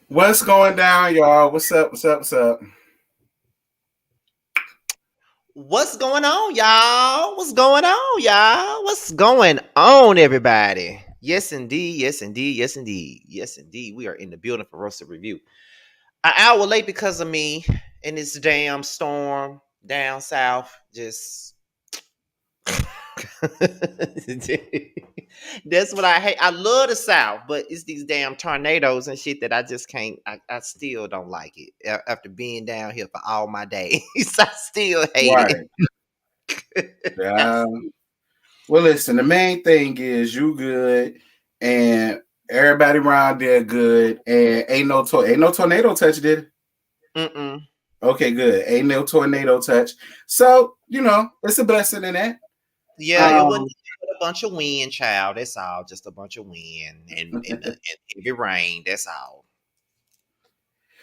What's going down, y'all? What's up? What's up? What's up? What's going on, y'all? What's going on, y'all? What's going on, everybody? Yes, indeed. Yes, indeed. Yes, indeed. Yes, indeed. We are in the building for roasted review. An hour late because of me and this damn storm down south. Just that's what I hate. I love the South, but it's these damn tornadoes and shit that I just can't. I still don't like it. After being down here for all my days, I still hate Right. it. Um, well, listen, the main thing is you good and everybody around there good and ain't no tornado touch, did it? Mm-mm. Okay, good. Ain't no tornado touch. So, it's a blessing in that. Yeah, it wasn't Um, a bunch of wind, child. That's all. Just a bunch of wind and heavy rain. That's all.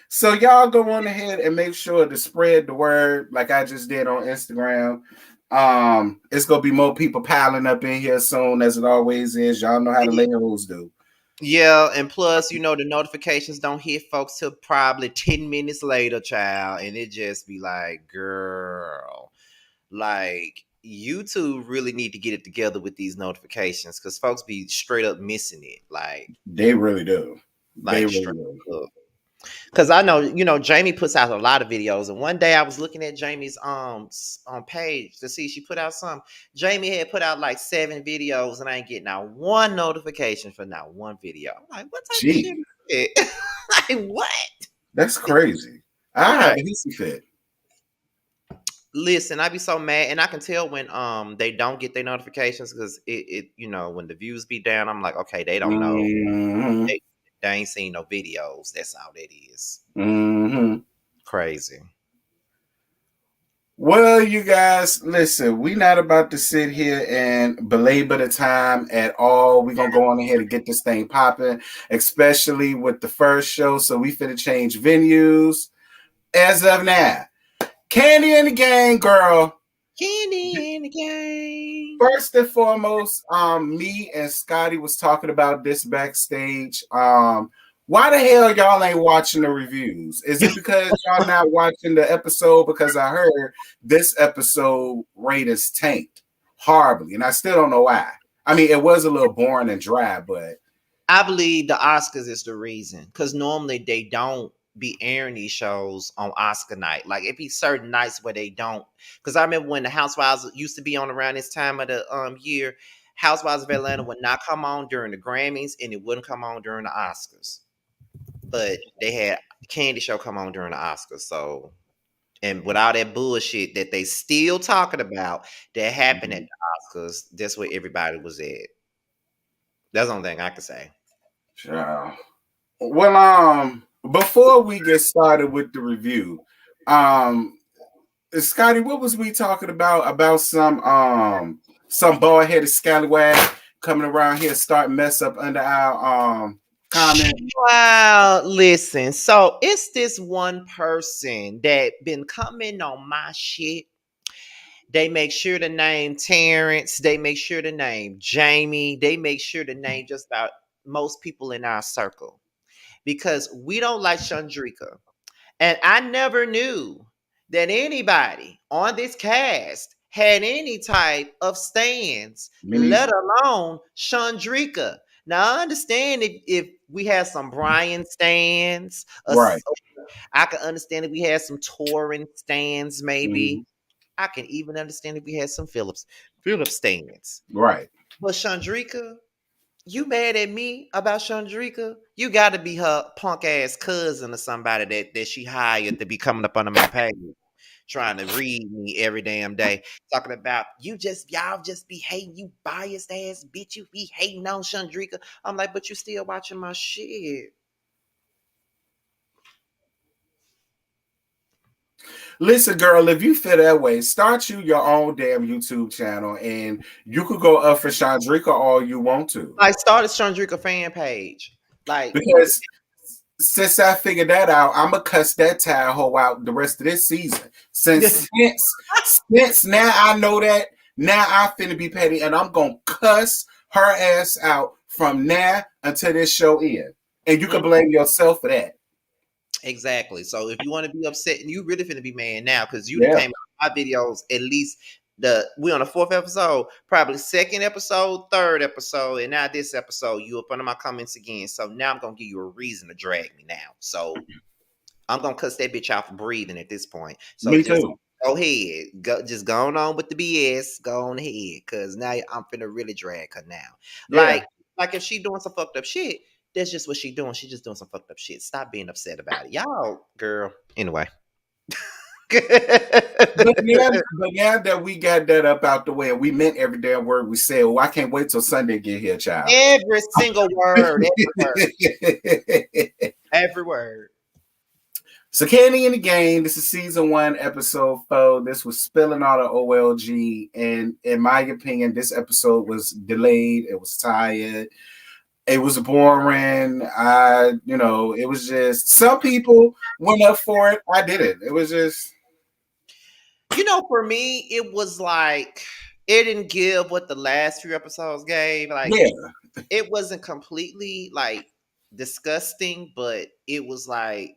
so y'all go on ahead and make sure to spread the word like I just did on Instagram. It's gonna be more people piling up in here soon, as it always is. Y'all know how the Legos do. Yeah, and plus, the notifications don't hit folks till probably 10 minutes later, child. And it just be like, girl, like YouTube really need to get it together with these notifications because folks be straight up missing it. They really do. They Straight really do. up. Because I know, Jamie puts out a lot of videos, and one day I was looking at Jamie's page to see she put out some. Jamie had put out like 7 videos, and I ain't getting out one notification for not one video. I'm like, what type of shit Gee, is it? Like what? that's crazy. I have Right. a hissy fit. Listen, I be so mad, and I can tell when they don't get their notifications because when the views be down, I'm like, okay, they don't know. Mm-hmm. They ain't seen no videos. That's all that is. Mm-hmm. Crazy. Well, you guys, listen, we not about to sit here and belabor the time at all. We're gonna go on ahead and get this thing popping, especially with the first show. So we finna change venues as of now. Candy in the gang, girl. Candy in the game. First and foremost, me and Scotty was talking about this backstage. Why the hell y'all ain't watching the reviews? Is it because y'all not watching the episode? Because I heard this episode ratings tanked horribly, and I still don't know why. I mean, it was a little boring and dry, but I believe the Oscars is the reason because normally they don't be airing these shows on Oscar night. Like it be certain nights where they don't. Because I remember when the Housewives used to be on around this time of the year, Housewives of Atlanta would not come on during the Grammys and it wouldn't come on during the Oscars. But they had Candy Show come on during the Oscars. So and with all that bullshit that they still talking about that happened at the Oscars, that's where everybody was at. That's the only thing I can say. yeah. Well, before we get started with the review, um, Scotty, what was we talking about? About some bald headed scallywag coming around here starting mess up under our comment. Wow, listen. So it's this one person that been coming on my shit. They make sure to name Terrence. They make sure to name Jamie. They make sure to name just about most people in our circle because we don't like Chandrika. And I never knew that anybody on this cast had any type of stands, Me let neither. alone Chandrika. Now I understand if we had some Brian stands, Right. I can understand if we had some touring stands, Mm-hmm. maybe. I can even understand if we had some Phillips stands. Right. But Chandrika, you mad at me about Chandrika? You got to be her punk ass cousin or somebody that she hired to be coming up under my page, trying to read me every damn day, talking about y'all just be hating, you biased ass bitch, you be hating on Chandrika. I'm like, but you still watching my shit. Listen, girl, if you feel that way, start you your own damn YouTube channel, and you could go up for Chandrika all you want to. I started Chandrika fan page, like. Because since I figured that out, I'm gonna cuss that tire hoe out the rest of this season. Since now I know that, now I finna be petty and I'm gonna cuss her ass out from now until this show ends. And you can blame yourself for that. Exactly. So if you want to be upset, and you really finna be mad now, because you done Yeah, came out my videos at least we on the 4th episode, probably 2nd episode, 3rd episode, and now this episode, you up under my comments again. So now I'm gonna give you a reason to drag me now. So I'm gonna cuss that bitch out for breathing at this point. So me just too. go ahead. Just going on with the BS. Go on ahead. Cause now I'm finna really drag her now. Yeah. Like if she doing some fucked up shit, that's just what she doing. She just doing some fucked up shit. Stop being upset about it. Y'all, girl. Anyway. But now that we got that up out the way, and we meant every damn word we said. Well, I can't wait till Sunday to get here, child. Every single word. Every word. So, Candy in the Game. This is season 1, episode 4. This was spilling all the OLG, and in my opinion, this episode was delayed. It was tired. It was boring. It was just some people went up for it. I didn't. It was just, For me, it was like it didn't give what the last few episodes gave. Like yeah. it wasn't completely like disgusting, but it was like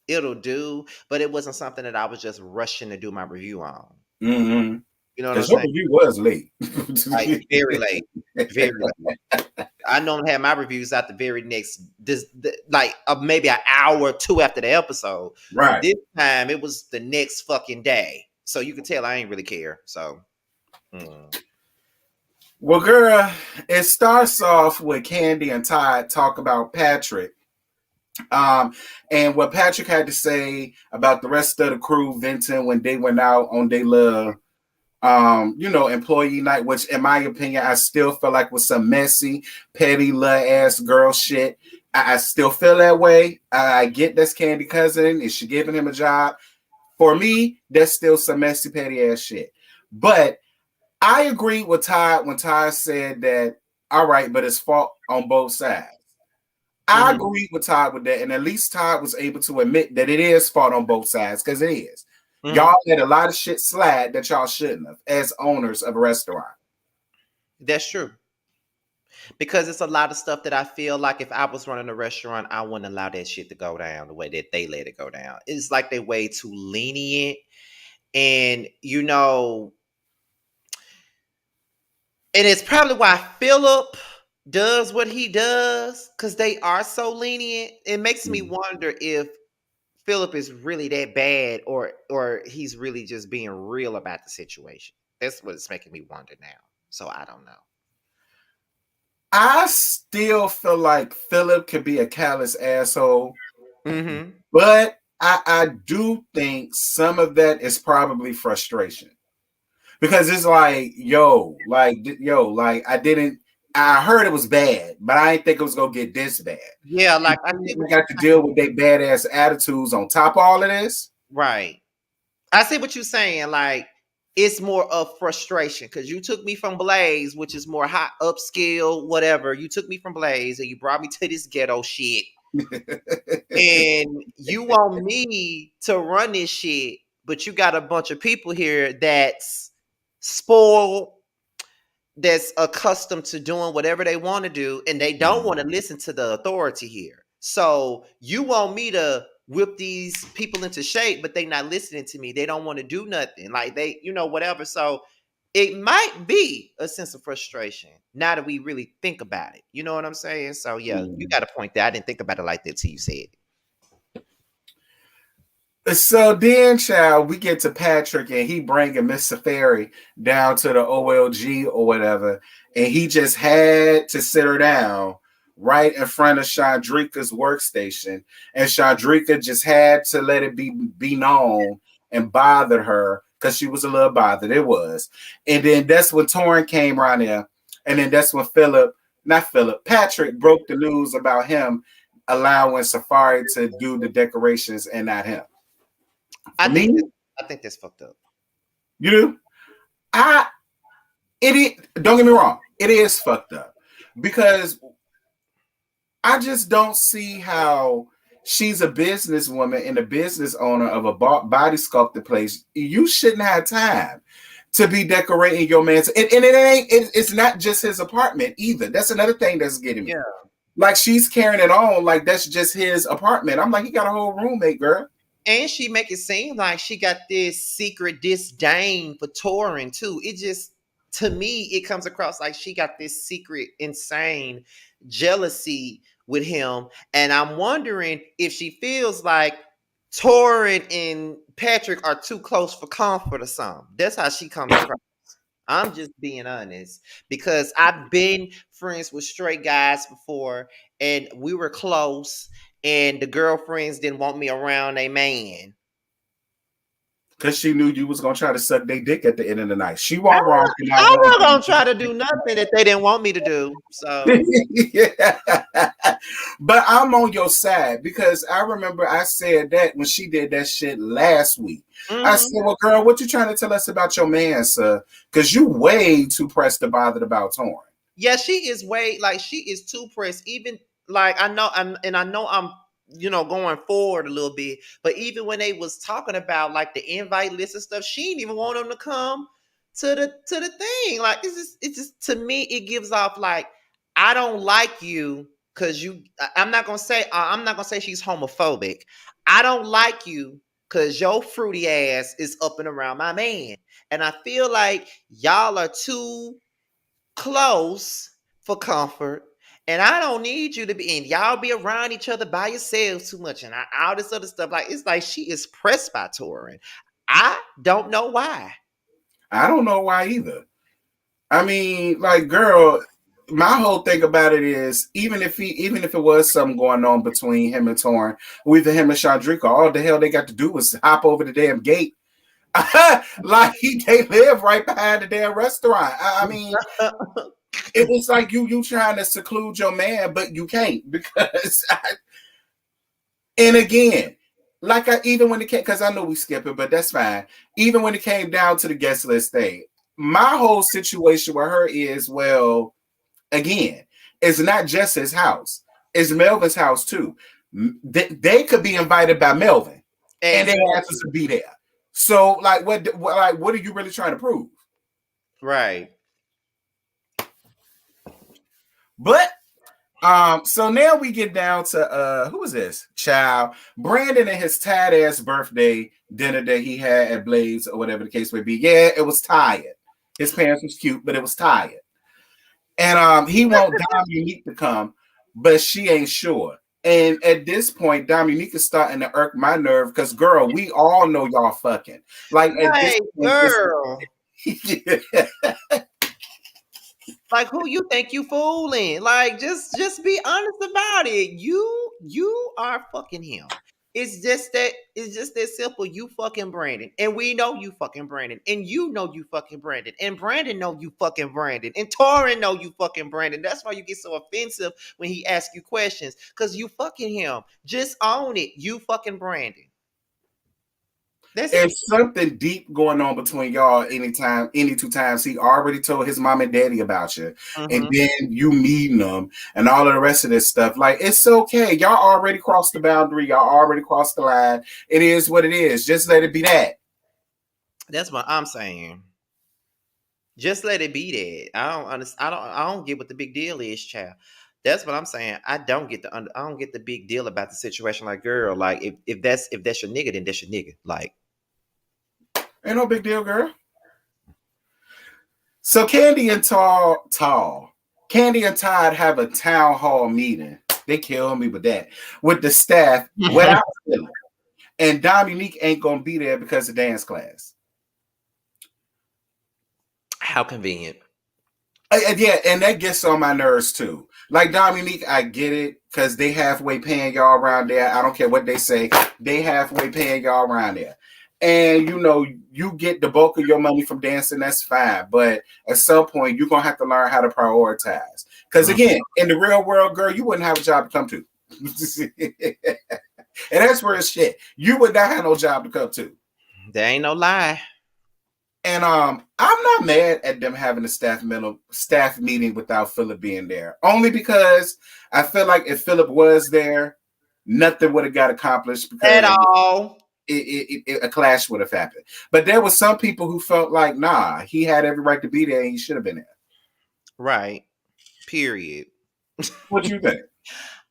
it'll do. But it wasn't something that I was just rushing to do my review on. Mm-hmm. You know what I'm Because your saying? review was late. Like very late, very late. I normally have my reviews out the very next, maybe an hour or two after the episode. Right. But this time it was the next fucking day, so you can tell I ain't really care. So, Well, girl, it starts off with Candy and Todd talk about Patrick. And what Patrick had to say about the rest of the crew venting when they went out on their little employee night, which in my opinion, I still feel like was some messy, petty, little ass girl shit. I still feel that way. I get that's Candy cousin. Is she giving him a job? For me, that's still some messy, petty ass shit. But I agree with Todd when Todd said that, all right, but it's fault on both sides. I agree with Todd with that, and at least Todd was able to admit that it is fault on both sides, because it is. Y'all let a lot of shit slide that y'all shouldn't have as owners of a restaurant. That's true. Because it's a lot of stuff that I feel like if I was running a restaurant, I wouldn't allow that shit to go down the way that they let it go down. It's like they're way too lenient. And, and it's probably why Philip does what he does, because they are so lenient. It makes me wonder if Philip is really that bad or he's really just being real about the situation. That's what it's making me wonder now. So I don't know. I still feel like Philip could be a callous asshole, but I do think some of that is probably frustration, because it's like, I heard it was bad, but I didn't think it was gonna get this bad. Yeah, like I think we got to deal with their badass attitudes on top of all of this. Right. I see what you're saying. Like, it's more of frustration because you took me from Blaze, which is more high upscale, whatever. You took me from Blaze and you brought me to this ghetto shit. And you want me to run this shit, but you got a bunch of people here that's spoiled, that's accustomed to doing whatever they want to do, and they don't want to listen to the authority here. So you want me to whip these people into shape, but they not listening to me. They don't want to do nothing. Like they, whatever. So it might be a sense of frustration now that we really think about it. You know what I'm saying? So yeah, you got a point there. I didn't think about it like that till you said it. So then, child, we get to Patrick and he bringing Miss Safari down to the OLG or whatever, and he just had to sit her down right in front of Chandrika's workstation, and Chandrika just had to let it be known and bothered her because she was a little bothered. It was, and then that's when Torrin came around there, and then that's when Patrick broke the news about him allowing Safari to do the decorations and not him. I think that's fucked up. You do? Don't get me wrong. It is fucked up because I just don't see how she's a businesswoman and a business owner of a body sculptor place. You shouldn't have time to be decorating your man's. And it's not just his apartment either. That's another thing that's getting me. Yeah. Like she's carrying it on like that's just his apartment. I'm like, he got a whole roommate, girl. And she make it seem like she got this secret disdain for touring too. It just, to me, it comes across like she got this secret, insane jealousy with him. And I'm wondering if she feels like Torin and Patrick are too close for comfort or something. That's how she comes across. I'm just being honest because I've been friends with straight guys before and we were close and the girlfriends didn't want me around a man. Because she knew you was gonna try to suck their dick at the end of the night. She won't wrong. I wasn't gonna try to do nothing that they didn't want me to do. So yeah. But I'm on your side because I remember I said that when she did that shit last week. Mm-hmm. I said, well, girl, what you trying to tell us about your man, sir? Because you way too pressed to bothered about Torin. Yeah, she is she is too pressed. Even like I know I'm going forward a little bit, but even when they was talking about like the invite list and stuff, she didn't even want them to come to the thing. Like it's just to me it gives off like I don't like you because you. I'm not gonna say she's homophobic. I don't like you because your fruity ass is up and around my man, and I feel like y'all are too close for comfort. And I don't need you to be in. Y'all be around each other by yourselves too much. And all this other stuff. Like, it's like she is pressed by Torin. I don't know why. I don't know why either. I mean, like, girl, my whole thing about it is even if it was something going on between him and Torin, with him and Chandrika, all the hell they got to do was hop over the damn gate. Like they live right behind the damn restaurant. I mean, it was like you trying to seclude your man, but you can't because. And again, even when it came, because I know we skip it, but that's fine. Even when it came down to the guest list thing, my whole situation with her is, well, again, it's not just his house; it's Melvin's house too. They could be invited by Melvin, and they have to be there. So, like, what are you really trying to prove? Right. But, so now we get down to who is this? Child. Brandon and his tired ass birthday dinner that he had at Blaze or whatever the case may be. Yeah, it was tired. His parents was cute, but it was tired. And he want Dominique to come, but she ain't sure. And at this point, Dominique is starting to irk my nerve because, girl, we all know y'all fucking. Like, at this point, girl. Like, who you think you fooling? Like, just be honest about it. You are fucking him. It's just that simple. You fucking Brandon. And we know you fucking Brandon. And you know you fucking Brandon. And Brandon know you fucking Brandon. And Torin know you fucking Brandon. That's why you get so offensive when he asks you questions. Because you fucking him. Just own it. You fucking Brandon. There's something deep going on between y'all any 2 times. He already told his mom and daddy about you. Mm-hmm. And then you meeting them and all of the rest of this stuff. Like, it's okay. Y'all already crossed the boundary. Y'all already crossed the line. It is what it is. Just let it be that. That's what I'm saying. Just let it be that. I don't get what the big deal is, child. That's what I'm saying. I don't get the big deal about the situation. Like, girl, like if that's your nigga, then that's your nigga. Like, ain't no big deal, girl. So Candy and Candy and Todd have a town hall meeting. They kill me with that. With the staff without Philip. And Dominique ain't gonna be there because of dance class. How convenient. Yeah, and that gets on my nerves too. Like, Dominique, I get it because they halfway paying y'all around there. I don't care what they say. They halfway paying y'all around there. And, you get the bulk of your money from dancing. That's fine. But at some point, you're going to have to learn how to prioritize. Because, again, in the real world, girl, you wouldn't have a job to come to. And that's where it's shit. You would not have no job to come to. There ain't no lie. And I'm not mad at them having a staff meeting without Philip being there. Only because I feel like if Philip was there, nothing would have got accomplished because at all. A clash would have happened. But there were some people who felt like, nah, he had every right to be there and he should have been there. Right. Period. What do you think?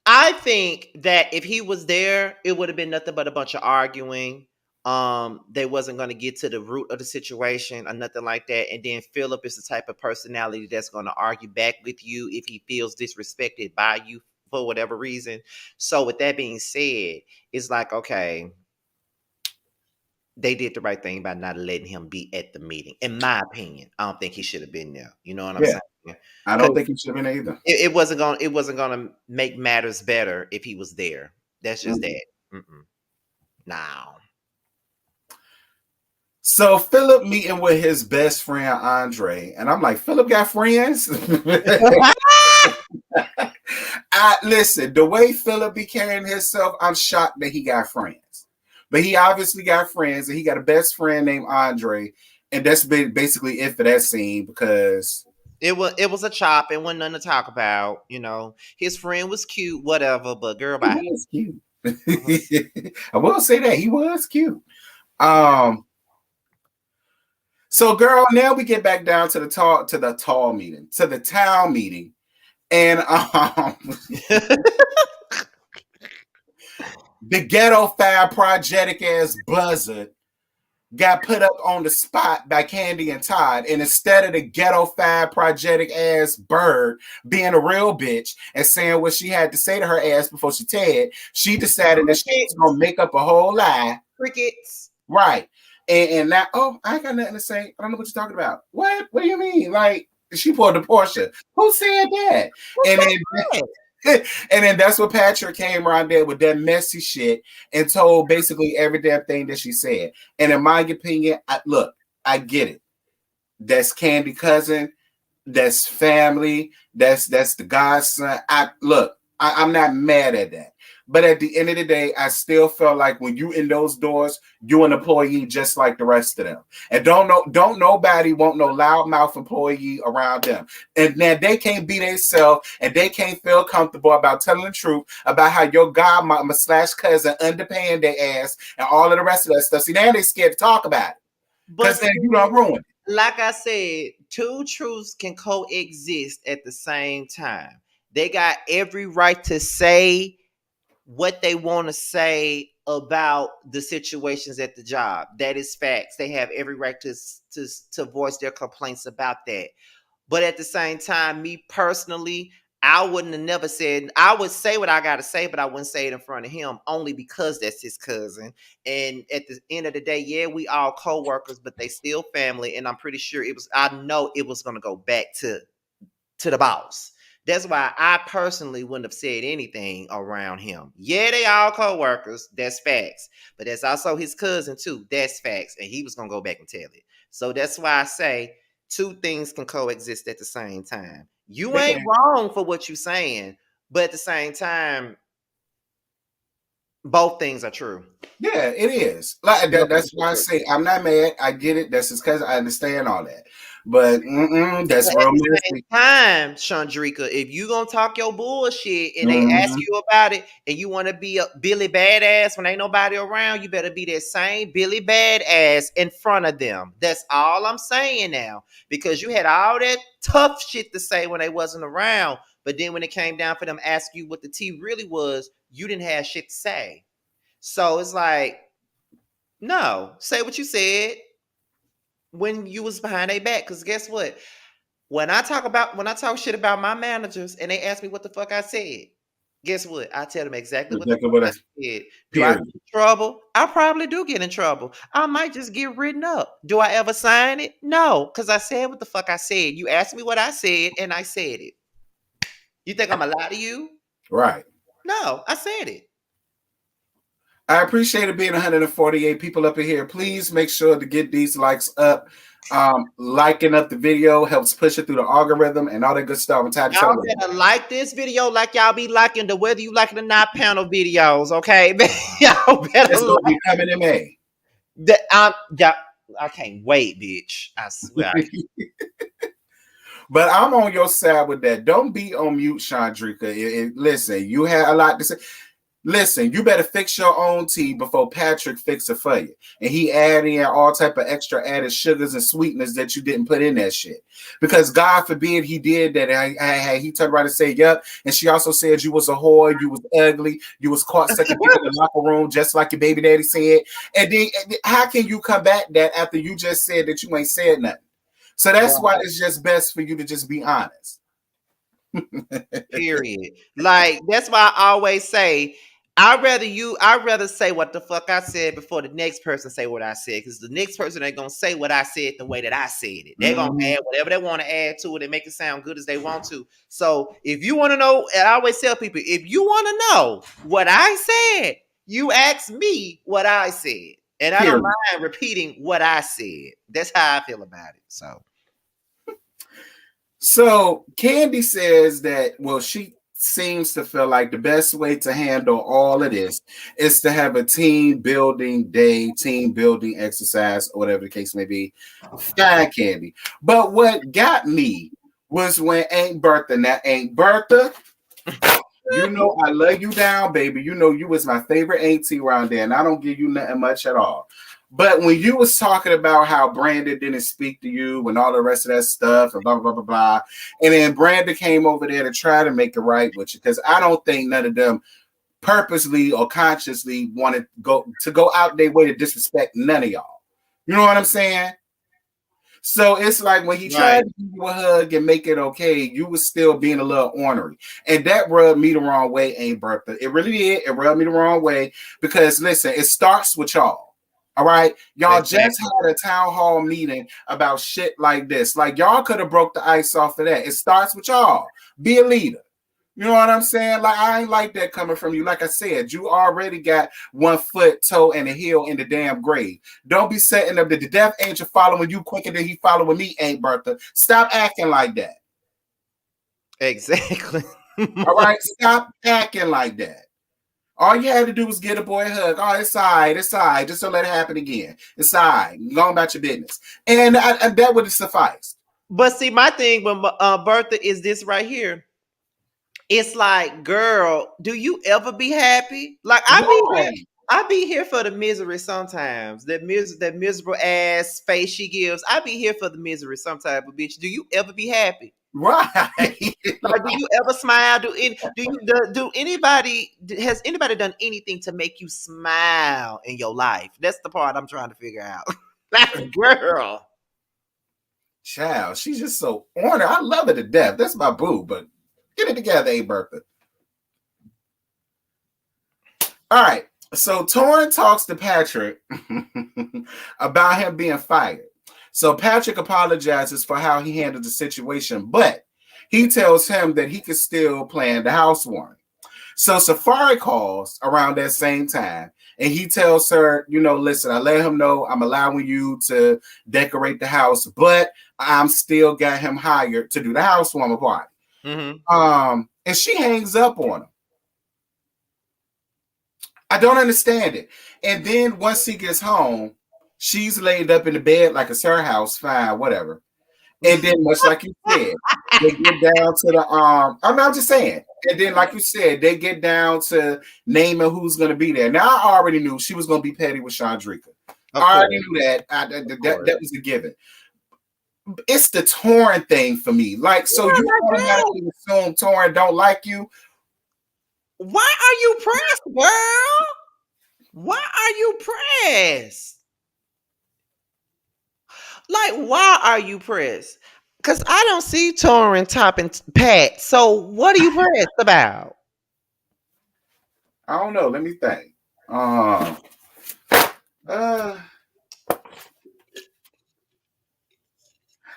I think that if he was there, it would have been nothing but a bunch of arguing. They wasn't going to get to the root of the situation or nothing like that. And then Philip is the type of personality that's going to argue back with you if he feels disrespected by you for whatever reason. So with that being said, it's like, okay, they did the right thing by not letting him be at the meeting. In my opinion, I don't think he should have been there. You know what I'm Yeah, saying? I don't think he should have been either. It wasn't gonna make matters better if he was there. That's just that. Now, so Philip meeting with his best friend Andre, and I'm like, Philip got friends. Listen, the way Philip be carrying himself, I'm shocked that he got friends. But he obviously got friends, and he got a best friend named Andre, and that's been basically it for that scene because it was a chop. It wasn't nothing to talk about. You know, his friend was cute, whatever. But girl, bye. he was cute. I will say that he was cute. So, girl, now we get back down to the town meeting, and the ghetto fire project ass buzzard got put up on the spot by Candy and Todd, and instead of the ghetto fire project ass bird being a real bitch and saying what she had to say to her ass before she said, she decided that she was gonna make up a whole lie. Crickets, right? And now, oh, I ain't got nothing to say. I don't know what you're talking about. What? What do you mean? Like, she pulled the Portia. Who said that? And then that's what Patrick came around there with that messy shit and told basically every damn thing that she said. And in my opinion, I get it. That's Candy cousin. That's family. That's the godson. I'm not mad at that. But at the end of the day, I still felt like when you in those doors, you an employee just like the rest of them. And don't nobody want no loudmouth employee around them. And now they can't be themselves and they can't feel comfortable about telling the truth about how your godmama / cousin underpaying their ass and all of the rest of that stuff. See, now they scared to talk about it. Because then you don't ruin it. Like I said, two truths can coexist at the same time. They got every right to say what they want to say about the situations at the job. That is facts. They have every right to voice their complaints about that. But at the same time, me personally, I wouldn't have never said, I would say what I got to say, but I wouldn't say it in front of him only because that's his cousin. And at the end of the day, yeah, we all co-workers, but they still family. And I'm pretty sure I know it was going to go back to the boss. That's why I personally wouldn't have said anything around him. Yeah, they all co-workers. That's facts. But that's also his cousin too. That's facts. And he was going to go back and tell it. So that's why I say two things can coexist at the same time. You ain't wrong for what you're saying. But at the same time, both things are true. Yeah, it is. Like that's why I say I'm not mad. I get it. That's his cousin. I understand all that. But that's real messy. At the same time, Chandrika, if you gonna talk your bullshit and they ask you about it and you want to be a Billy Badass when ain't nobody around, you better be that same Billy Badass in front of them. That's all I'm saying now. Because you had all that tough shit to say when they wasn't around. But then when it came down for them to ask you what the tea really was, you didn't have shit to say. So it's like, no, say what you said when you was behind their back. Because guess what? When I talk shit about my managers and they ask me what the fuck I said, guess what? I tell them exactly what I said. Do I get in trouble? I probably do get in trouble. I might just get written up. Do I ever sign it? No, because I said what the fuck I said. You asked me what I said and I said it. You think I'm gonna lie to you? Right. No, I said it. I appreciate it being 148 people up in here. Please make sure to get these likes up. Liking up the video helps push it through the algorithm and all that good stuff. Y'all better like this video like y'all be liking the whether you like it or not panel videos, okay? Y'all better. It's gonna be coming in May. I can't wait, bitch. I swear. But I'm on your side with that. Don't be on mute, Chandrika. Listen, you had a lot to say. Listen, you better fix your own tea before Patrick fix it for you. And he added in all type of extra added sugars and sweeteners that you didn't put in that shit. Because God forbid he did that. And he turned around and said, yep. And she also said you was a whore, you was ugly, you was caught sucking dick in the locker room, just like your baby daddy said. And then how can you combat that after you just said that you ain't said nothing? So that's why it's just best for you to just be honest. Period. Like, that's why I always say, I'd rather say what the fuck I said before the next person say what I said. Because the next person ain't gonna say what I said the way that I said it. They're gonna add whatever they want to add to it and make it sound good as they want to. So if you want to know, and I always tell people, if you want to know what I said, you ask me what I said. And I don't mind repeating what I said. That's how I feel about it. So Candy says that, well, she seems to feel like the best way to handle all of this is to have a team building day, team building exercise, or whatever the case may be. Fine, Candy. But what got me was when Aunt Bertha, now Aunt Bertha, you know I love you down, baby. You know you was my favorite auntie around there, and I don't give you nothing much at all. But when you was talking about how Brandon didn't speak to you and all the rest of that stuff and blah, blah, blah, blah, and then Brandon came over there to try to make it right with you, because I don't think none of them purposely or consciously wanted to go out their way to disrespect none of y'all. You know what I'm saying? So it's like when he tried to give you a hug and make it okay, you was still being a little ornery. And that rubbed me the wrong way, Aunt Bertha. It really did. It rubbed me the wrong way because, listen, it starts with y'all. All right, y'all just had a town hall meeting about shit like this. Like, y'all could have broke the ice off of that. It starts with y'all. Be a leader. You know what I'm saying? Like, I ain't like that coming from you. Like I said, you already got 1 foot, toe, and a heel in the damn grave. Don't be setting up the death angel following you quicker than he following me, Aunt Bertha. Stop acting like that. Exactly. All right, stop acting like that. All you had to do was get a boy a hug. Oh, it's all right. It's all right. Just don't let it happen again. It's all right. Go about your business. And that would have sufficed. But see, my thing with Bertha is this right here. It's like, girl, do you ever be happy? Like, I be here for the misery sometimes. That miserable ass face she gives. I be here for the misery sometimes, but bitch, do you ever be happy? Right. Like, do you ever smile? Has anybody done anything to make you smile in your life? That's the part I'm trying to figure out. That girl. Child, she's just so ornery. I love her to death. That's my boo, but get it together, Aunt Bertha. All right. So Torrin talks to Patrick about him being fired. So Patrick apologizes for how he handled the situation, but he tells him that he can still plan the housewarming. So Safari calls around that same time, and he tells her, you know, listen, I let him know I'm allowing you to decorate the house, but I'm still got him hired to do the housewarming party. Mm-hmm. And she hangs up on him. I don't understand it. And then once he gets home, she's laid up in the bed like it's her house, fine, whatever. And then, much like you said, they get down to the I'm just saying. And then, like you said, they get down to naming who's going to be there. Now, I already knew she was going to be petty with Chandrika. I already knew that. That was a given. It's the Torrin thing for me. Like, so you automatically assume Torrin don't like you. Why are you pressed, girl? Why are you pressed? Like, why are you pressed? Because I don't see Torrin topping Pat. So what are you pressed about? I don't know. Let me think. Nah,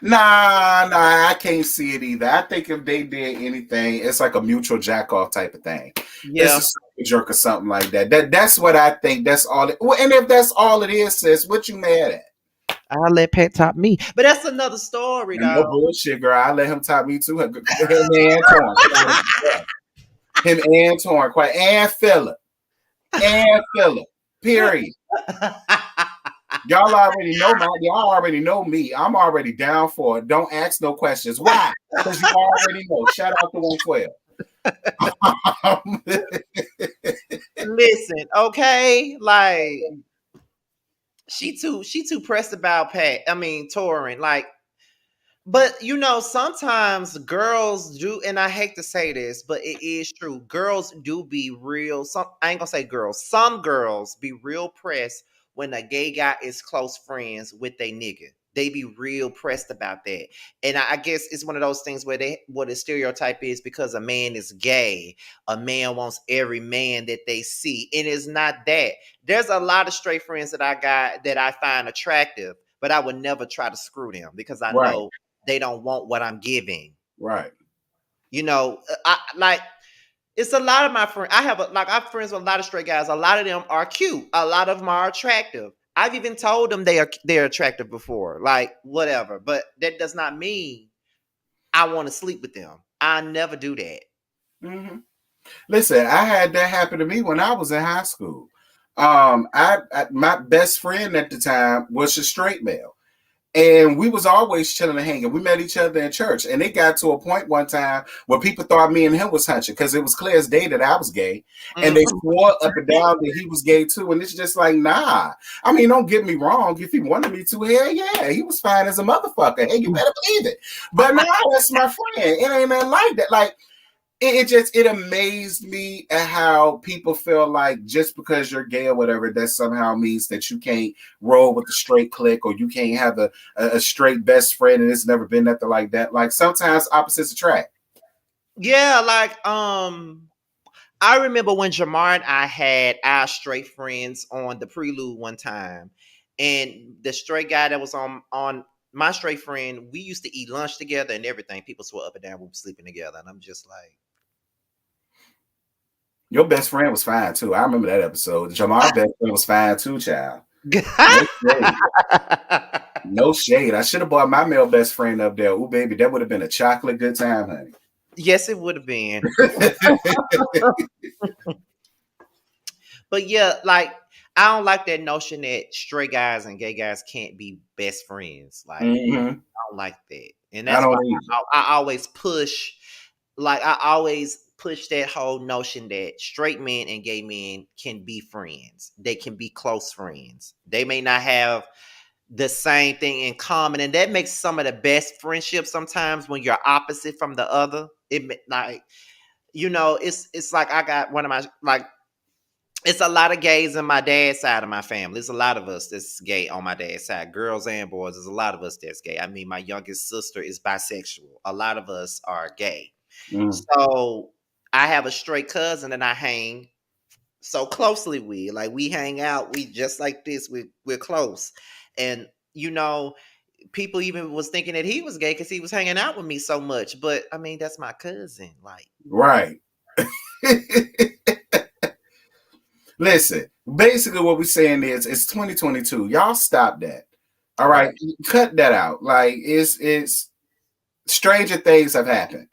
I can't see it either. I think if they did anything, it's like a mutual jack off type of thing. Yeah, it's a jerk or something like that. That's what I think. That's all. And if that's all it is, sis, what you mad at? I'll let Pat top me, but that's another story, though. No bullshit, girl. I let him top me too. Him and Torrin, quite and Phillip, period. Y'all already know y'all already know me. I'm already down for it. Don't ask no questions. Why? Because you already know. Shout out to 112. Listen, okay, like she too pressed about touring. Like, but sometimes girls do, and I hate to say this, but it is true. Girls do be real. I ain't gonna say girls. Some girls be real pressed when a gay guy is close friends with a nigga. They be real pressed about that. And I guess it's one of those things where what the stereotype is, because a man is gay, a man wants every man that they see. And it's not that. There's a lot of straight friends that I got that I find attractive, but I would never try to screw them because I Right. know they don't want what I'm giving. Right. I like, it's a lot of my friends. I'm friends with a lot of straight guys. A lot of them are cute. A lot of them are attractive. I've even told them they're attractive before, like whatever. But that does not mean I want to sleep with them. I never do that. Mm-hmm. Listen, I had that happen to me when I was in high school. My best friend at the time was a straight male. And we was always chilling and hanging. We met each other in church. And it got to a point one time where people thought me and him was hunching because it was clear as day that I was gay. Mm-hmm. And they swore up and down that he was gay too. And it's just like, nah. I mean, don't get me wrong. If he wanted me to, hell yeah. He was fine as a motherfucker. Hey, you better believe it. But no, that's my friend. It ain't nothing like that. Like, it amazed me at how people feel like just because you're gay or whatever, that somehow means that you can't roll with the straight clique or you can't have a straight best friend, and it's never been nothing like that. Like sometimes opposites attract. Yeah, like I remember when Jamar and I had our straight friends on the Prelude one time, and the straight guy that was on my straight friend, we used to eat lunch together and everything. People swore up and down we were sleeping together, and I'm just like, your best friend was fine too. I remember that episode. Jamar's best friend was fine too, child. No shade. I should have brought my male best friend up there. Ooh, baby, that would have been a chocolate good time, honey. Yes, it would have been. But yeah, like I don't like that notion that straight guys and gay guys can't be best friends. Like I don't like that, and that's why I always push. Like I always push that whole notion that straight men and gay men can be friends. They can be close friends. They may not have the same thing in common, and that makes some of the best friendships sometimes when you're opposite from the other. It like, it's like I got one of my, like, it's a lot of gays in my dad's side of my family. There's a lot of us that's gay on my dad's side, girls and boys. There's a lot of us that's gay. I mean, my youngest sister is bisexual. A lot of us are gay. So I have a straight cousin that I hang so closely with. Like we hang out, we just like this, we're close. And people even was thinking that he was gay because he was hanging out with me so much. But I mean, that's my cousin. Like, right. Listen, basically what we're saying is it's 2022. Y'all stop that. All right. Cut that out. Like it's stranger things have happened.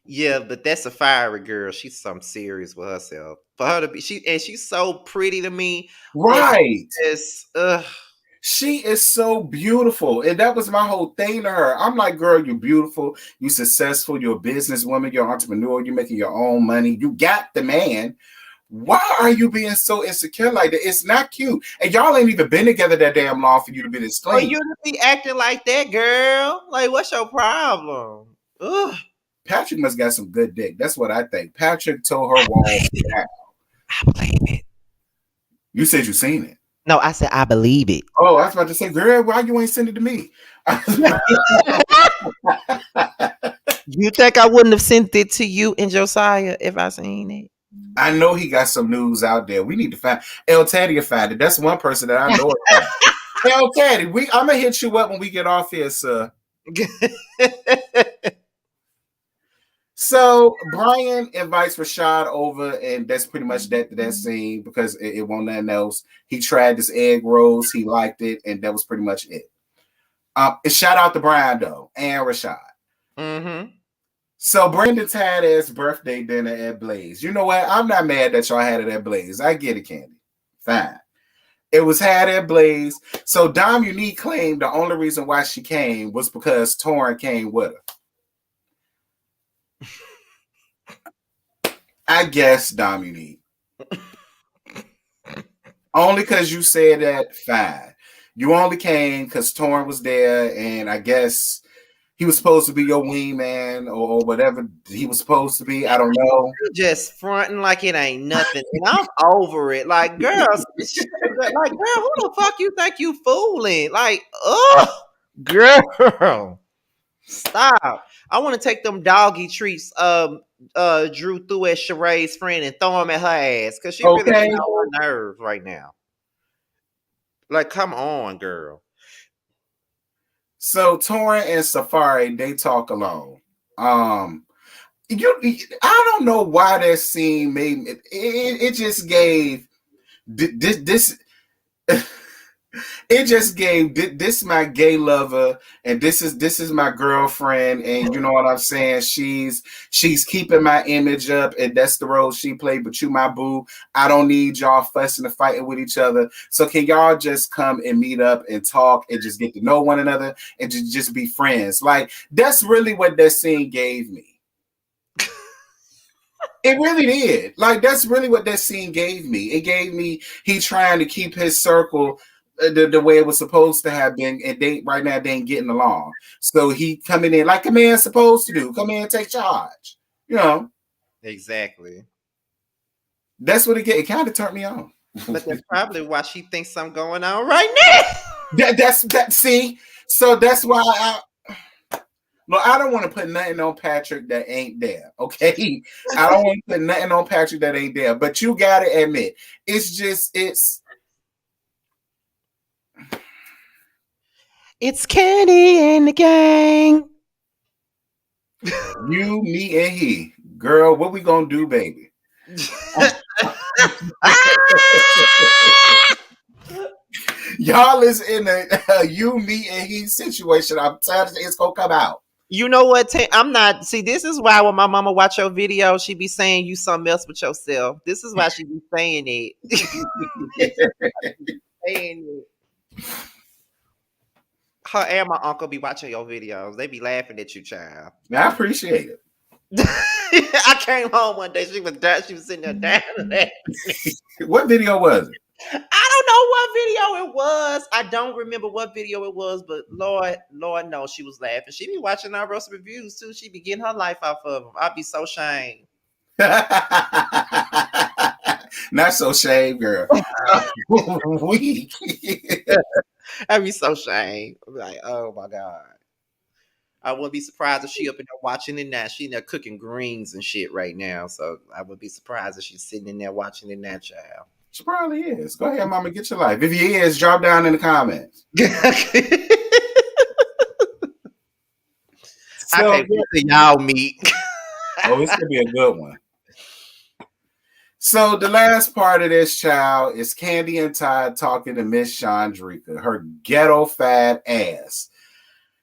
Yeah, but that's a fiery girl. She's something serious with herself. For her to be, she's so pretty to me. Right. She is so beautiful. And that was my whole thing to her. I'm like, girl, you're beautiful. You're successful. You're a businesswoman. You're an entrepreneur. You're making your own money. You got the man. Why are you being so insecure like that? It's not cute. And y'all ain't even been together that damn long for you to be this clean. For you to be acting like that, girl. Like, what's your problem? Ugh. Patrick must got some good dick. That's what I think. Patrick told her wall down. I believe it. You said you seen it. No, I said I believe it. Oh, I was about to say, girl, why you ain't send it to me? You think I wouldn't have sent it to you and Josiah if I seen it? I know he got some news out there. We need to find El Taddy find it. That's one person that I know. El Taddy, I'm gonna hit you up when we get off here, sir. So Brian invites Rashad over, and that's pretty much that scene because it won't nothing else. He tried this egg rolls, he liked it, and that was pretty much it. Shout out to Brian though and Rashad. Mm-hmm. So Brandon's had his birthday dinner at Blaze. You know what? I'm not mad that y'all had it at Blaze. I get it, Candy. Fine. It was had at Blaze. So Dom Unique claimed the only reason why she came was because Torrin came with her. I guess Dominique. Only because you said that, fine. You only came because Torn was there, and I guess he was supposed to be your wingman or whatever he was supposed to be. I don't know. You just fronting like it ain't nothing, and I'm over it. Like, girls, like, girl, who the fuck you think you fooling? Like, oh, girl, stop. I want to take them doggy treats Drew threw at Sheree's friend and throw them at her ass because she really Okay. getting on her nerves right now. Like, come on, girl. So Torn and Safari, they talk alone. I don't know why that scene made me. It just gave this. It just gave this my gay lover, and this is my girlfriend, and you know what I'm saying. She's keeping my image up, and that's the role she played. But you, my boo, I don't need y'all fussing and fighting with each other. So can y'all just come and meet up and talk and just get to know one another and just be friends? Like that's really what that scene gave me. It really did. Like that's really what that scene gave me. It gave me he trying to keep his circle the way it was supposed to have been, and right now they ain't getting along. So he coming in like a man's supposed to do. Come in and take charge. You know. Exactly. That's what it kind of turned me on. But that's probably why she thinks I'm going on right now. That's see. So that's why I don't want to put nothing on Patrick that ain't there. Okay. I don't want to put nothing on Patrick that ain't there. But you gotta admit, it's Candy and the gang. You, me, and he. Girl, what we gonna do, baby? Y'all is in a you, me, and he situation. I'm telling you, it's gonna come out. You know what? I'm not. See, this is why when my mama watch your video, she be saying you something else with yourself. This is why she be saying it. Saying it. Her and my uncle be watching your videos. They be laughing at you, child. I appreciate it. I came home one day. She was sitting there down. What video was it? I don't know what video it was. I don't remember what video it was, but Lord knows she was laughing. She be watching our roast reviews too. She be getting her life off of them. I'd be so ashamed. Not so shame, girl. Weak. I'd be so ashamed. I'd be like, oh my God. I wouldn't be surprised if she up in there watching it now. She in there cooking greens and shit right now. So I would be surprised if she's sitting in there watching it now, child. She probably is. Go ahead, mama, get your life. If he is, drop down in the comments. I can't wait till y'all meet. Oh, it's gonna be a good one. So the last part of this, child, is Candy and Todd talking to Miss Chandrika, her ghetto fat ass.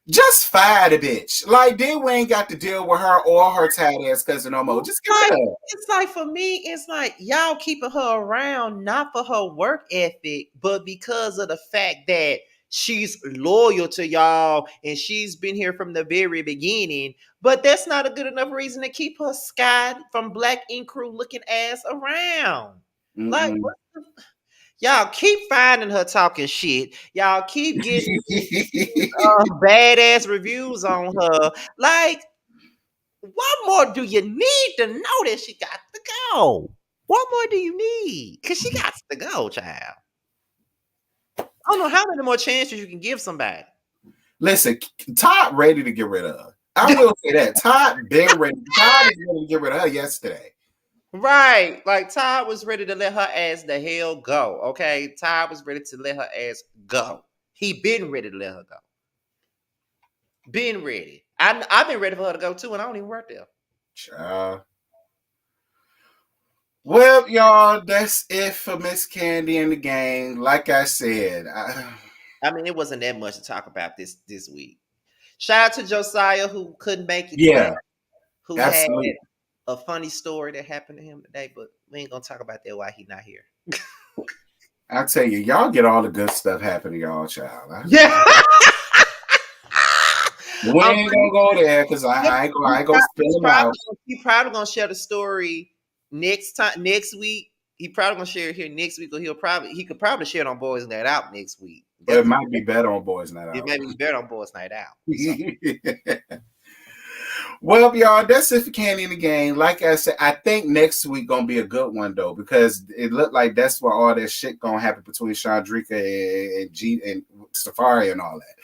Just fire the bitch. Like, then we ain't got to deal with her or her tight ass cousin no more. Just get her. It's like, for me, it's like y'all keeping her around not for her work ethic, but because of the fact that she's loyal to y'all and she's been here from the very beginning. But that's not a good enough reason to keep her Sky from Black Ink Crew looking ass around. Mm-hmm. Like, what the y'all keep finding her talking shit. Y'all keep getting badass reviews on her. Like, what more do you need to know that she got to go? What more do you need? Because she got to go, child. I don't know how many more chances you can give somebody. Listen, Todd ready to get rid of her. I will say that. Todd been ready. Todd is ready to get rid of her yesterday. Right. Like, Todd was ready to let her ass the hell go. Okay. Todd was ready to let her ass go. He been ready to let her go. Been ready. I've been ready for her to go too, and I don't even work there. Well, y'all, that's it for Miss Candy and the gang. Like I said, I mean, it wasn't that much to talk about this week. Shout out to Josiah, who couldn't make it. Yeah. Today, who absolutely had a funny story that happened to him today, but we ain't gonna talk about that while he's not here. I tell you, y'all get all the good stuff happening to y'all, child. Yeah. We ain't gonna go there because I ain't gonna spill them out. He probably gonna share the story next week, he probably gonna share it here next week, or he could probably share it on Boys Night Out next week. But it might be better on Boys Night It Out. might be better on Boys Night Out. So. Well, y'all, that's it for Candy in the Game. Like I said, I think next week gonna be a good one though, because it looked like that's where all that shit gonna happen between Chandrika and G and Safari and all that.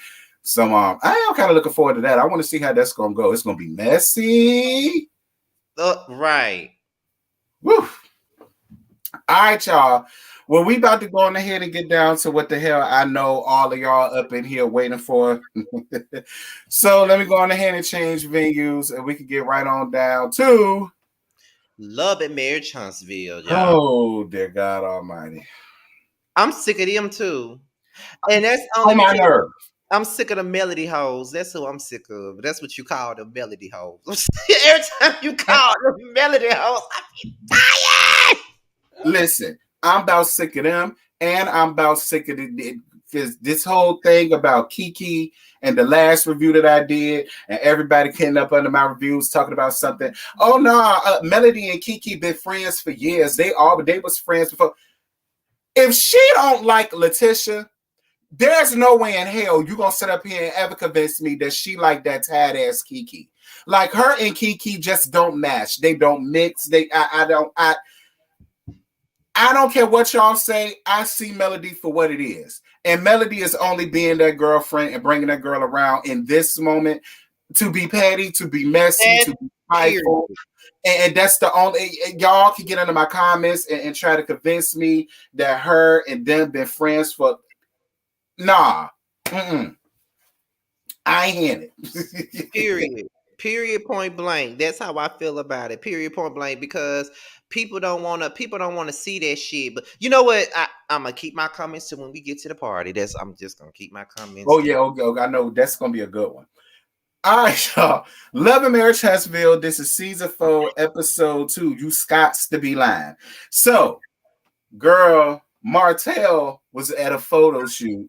So I am kind of looking forward to that. I want to see how that's gonna go. It's gonna be messy. Right. Woo. All right, y'all. Well, we about to go on ahead and get down to what the hell I know all of y'all up in here waiting for. So let me go on ahead and change venues, and we can get right on down to Love and Marriage Huntsville, y'all. Oh, dear God Almighty! I'm sick of them too, and that's on my nerve. I'm sick of the melody hoes. That's who I'm sick of. That's what you call the melody hoes. Every time you call the melody hoes, I'm tired. Listen, I'm about sick of them, and I'm about sick of it because this whole thing about Kiki and the last review that I did, and everybody came up under my reviews talking about something. Oh no, Melody and Kiki been friends for years. They was friends before. If she don't like Letitia, there's no way in hell you're gonna sit up here and ever convince me that she like that tad ass Kiki. Like her and Kiki just don't match. They don't mix. I don't care what y'all say. I see Melody for what it is. And Melody is only being that girlfriend and bringing that girl around in this moment to be petty, to be messy, to be spiteful. And that's the only, y'all can get under my comments and try to convince me that her and them been friends for, nah. I ain't hearing it. Period, point blank. That's how I feel about it. Period, point blank. Because people don't want to see that shit. But you know what? I'm gonna keep my comments to when we get to the party. I'm just gonna keep my comments. Oh yeah, okay. I know that's gonna be a good one. All right, y'all. Love and Marriage Huntsville. This is season 4, episode 2. You Scots to be lying. So, girl, Martell was at a photo shoot.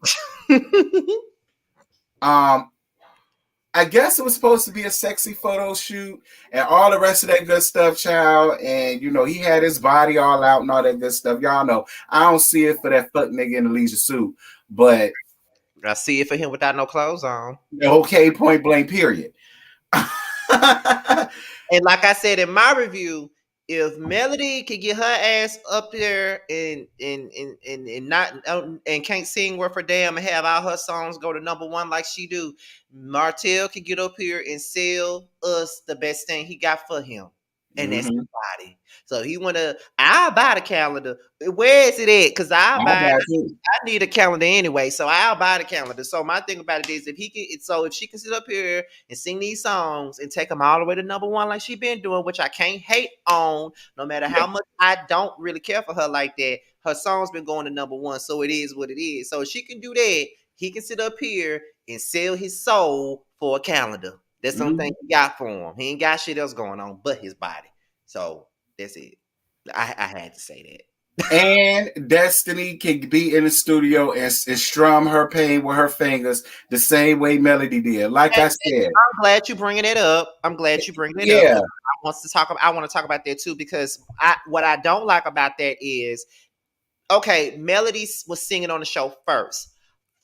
I guess it was supposed to be a sexy photo shoot and all the rest of that good stuff, child. And, you know, he had his body all out and all that good stuff. Y'all know, I don't see it for that fuck nigga in the leisure suit, but I see it for him without no clothes on. Okay, point blank, period. And like I said in my review, if Melody could get her ass up there and not and can't sing worth a damn and have all her songs go to #1 like she do, Martell could get up here and sell us the best thing he got for him, and that's his body. So he I'll buy the calendar. Where is it at? Because I need a calendar anyway, so I'll buy the calendar. So my thing about it is if she can sit up here and sing these songs and take them all the way to #1 like she been doing, which I can't hate on, no matter how much I don't really care for her like that. Her song's been going to #1, so it is what it is. So if she can do that, he can sit up here and sell his soul for a calendar. That's something he got for him. He ain't got shit else going on but his body. So that's it. I had to say that. And Destiny can be in the studio and strum her pain with her fingers the same way Melody did. Like I said, I'm glad you bringing it up. I'm glad you bringing it up. I want to talk about that too, because what I don't like about that is, okay, Melody was singing on the show first.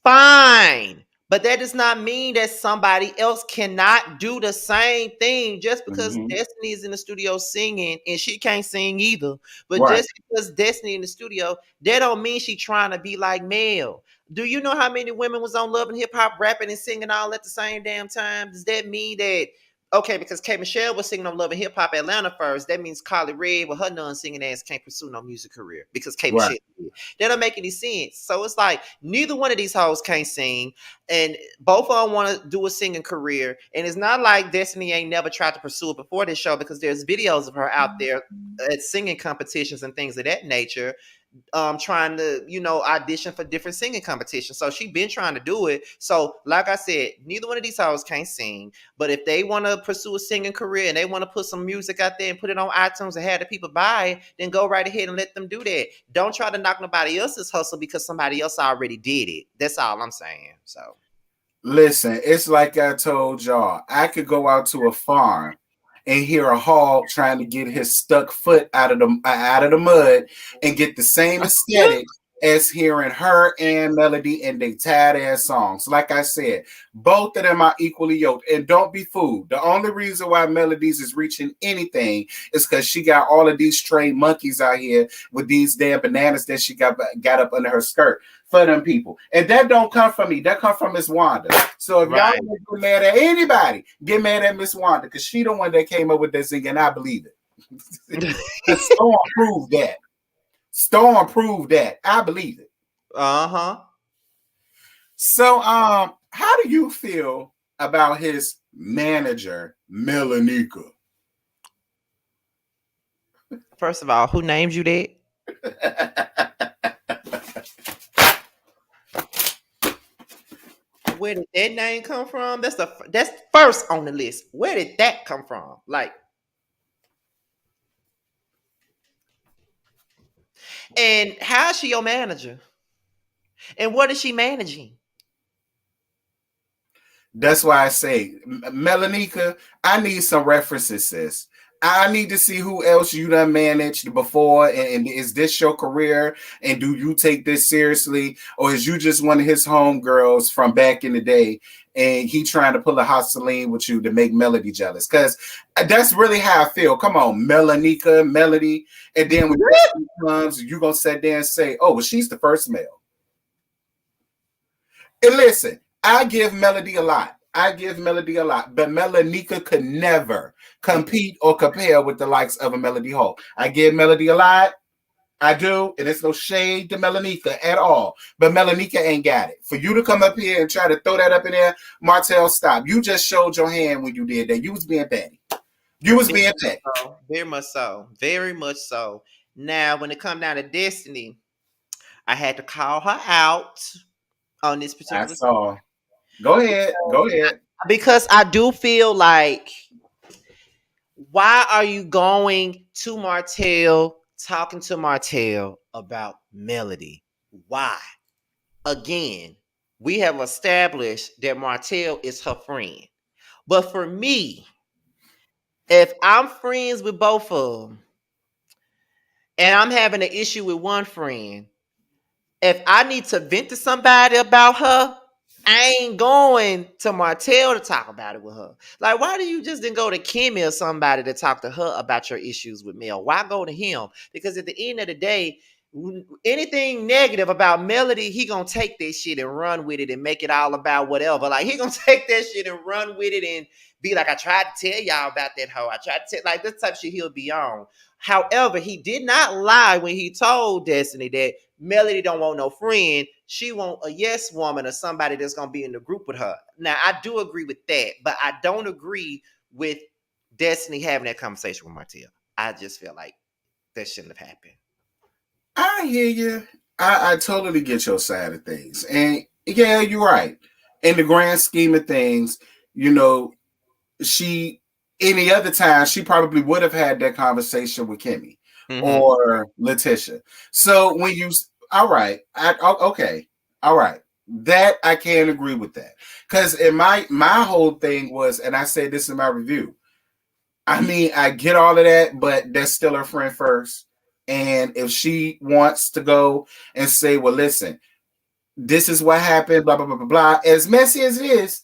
Fine. But that does not mean that somebody else cannot do the same thing just because Destiny is in the studio singing and she can't sing either. But just because Destiny in the studio, that don't mean she trying to be like Mel. Do you know how many women was on Love and Hip Hop rapping and singing all at the same damn time? Does that mean that, okay, because K. Michelle was singing on Love and Hip Hop Atlanta first, that means Carly Red with her non-singing ass can't pursue no music career because K. Michelle did. That don't make any sense. So it's like neither one of these hoes can't sing, and both of them want to do a singing career. And it's not like Destiny ain't never tried to pursue it before this show, because there's videos of her out there at singing competitions and things of that nature, trying to, audition for different singing competitions. So she been trying to do it. So like I said, neither one of these hoes can't sing, but if they want to pursue a singing career and they want to put some music out there and put it on iTunes and have the people buy it, then go right ahead and let them do that. Don't try to knock nobody else's hustle because somebody else already did it. That's all I'm saying. So listen, it's like I told y'all, I could go out to a farm and hear a hog trying to get his stuck foot out of the mud and get the same aesthetic as hearing her and Melody and they tired ass songs. Like I said, both of them are equally yoked. And don't be fooled. The only reason why Melodies is reaching anything is because she got all of these stray monkeys out here with these damn bananas that she got up under her skirt for them people. And that don't come from me. That come from Miss Wanda. So if y'all get mad at anybody, get mad at Miss Wanda because she the one that came up with that singing, and I believe it. Storm proved that. Storm proved that. I believe it. Uh-huh. So, how do you feel about his manager, Melanika? First of all, who named you that? Where did that name come from? That's first on the list. Where did that come from? Like, and how is she your manager? And what is she managing? That's why I say, Melanika, I need some references, sis. I need to see who else you done managed before, and is this your career? And do you take this seriously, or is you just one of his homegirls from back in the day, and he trying to pull a hustling with you to make Melody jealous? Because that's really how I feel. Come on, Melanika, Melody, and then when comes, you gonna sit there and say, "Oh, well, she's the first male." And listen, I give Melody a lot. But Melanika could never compete or compare with the likes of a Melody Hall. I give Melody a lot. I do, and it's no shade to Melanika at all. But Melanika ain't got it. For you to come up here and try to throw that up in there, Martell, stop. You just showed your hand when you did that. You was being petty. Very much so. Very much so. Now, when it come down to Destiny, I had to call her out on this particular. I saw. Go ahead. Because I do feel like, why are you going to Martell, talking to Martell about Melody? Why? Again, we have established that Martell is her friend. But for me, if I'm friends with both of them, and I'm having an issue with one friend, if I need to vent to somebody about her, I ain't going to Martell to talk about it with her. Like, why do you just didn't go to Kimmy or somebody to talk to her about your issues with Mel? Why go to him? Because at the end of the day, anything negative about Melody, he gonna take that shit and run with it and make it all about whatever. Like, he gonna take that shit and run with it and be like, I tried to tell y'all about that hoe. I tried to tell, like, this type of shit he'll be on. However, he did not lie when he told Destiny that Melody don't want no friend. She want a yes woman or somebody that's going to be in the group with her. Now, I do agree with that, but I don't agree with Destiny having that conversation with Martell. I just feel like that shouldn't have happened. I hear you. I totally get your side of things. And yeah, you're right. In the grand scheme of things, you know, any other time, she probably would have had that conversation with Kimmy or Letitia. So when you, all right, okay, all right, that I can't agree with that. Because in my whole thing was, and I said this in my review, I mean, I get all of that, but that's still her friend first. And if she wants to go and say, well, listen, this is what happened, blah, blah, blah, blah, blah, as messy as it is,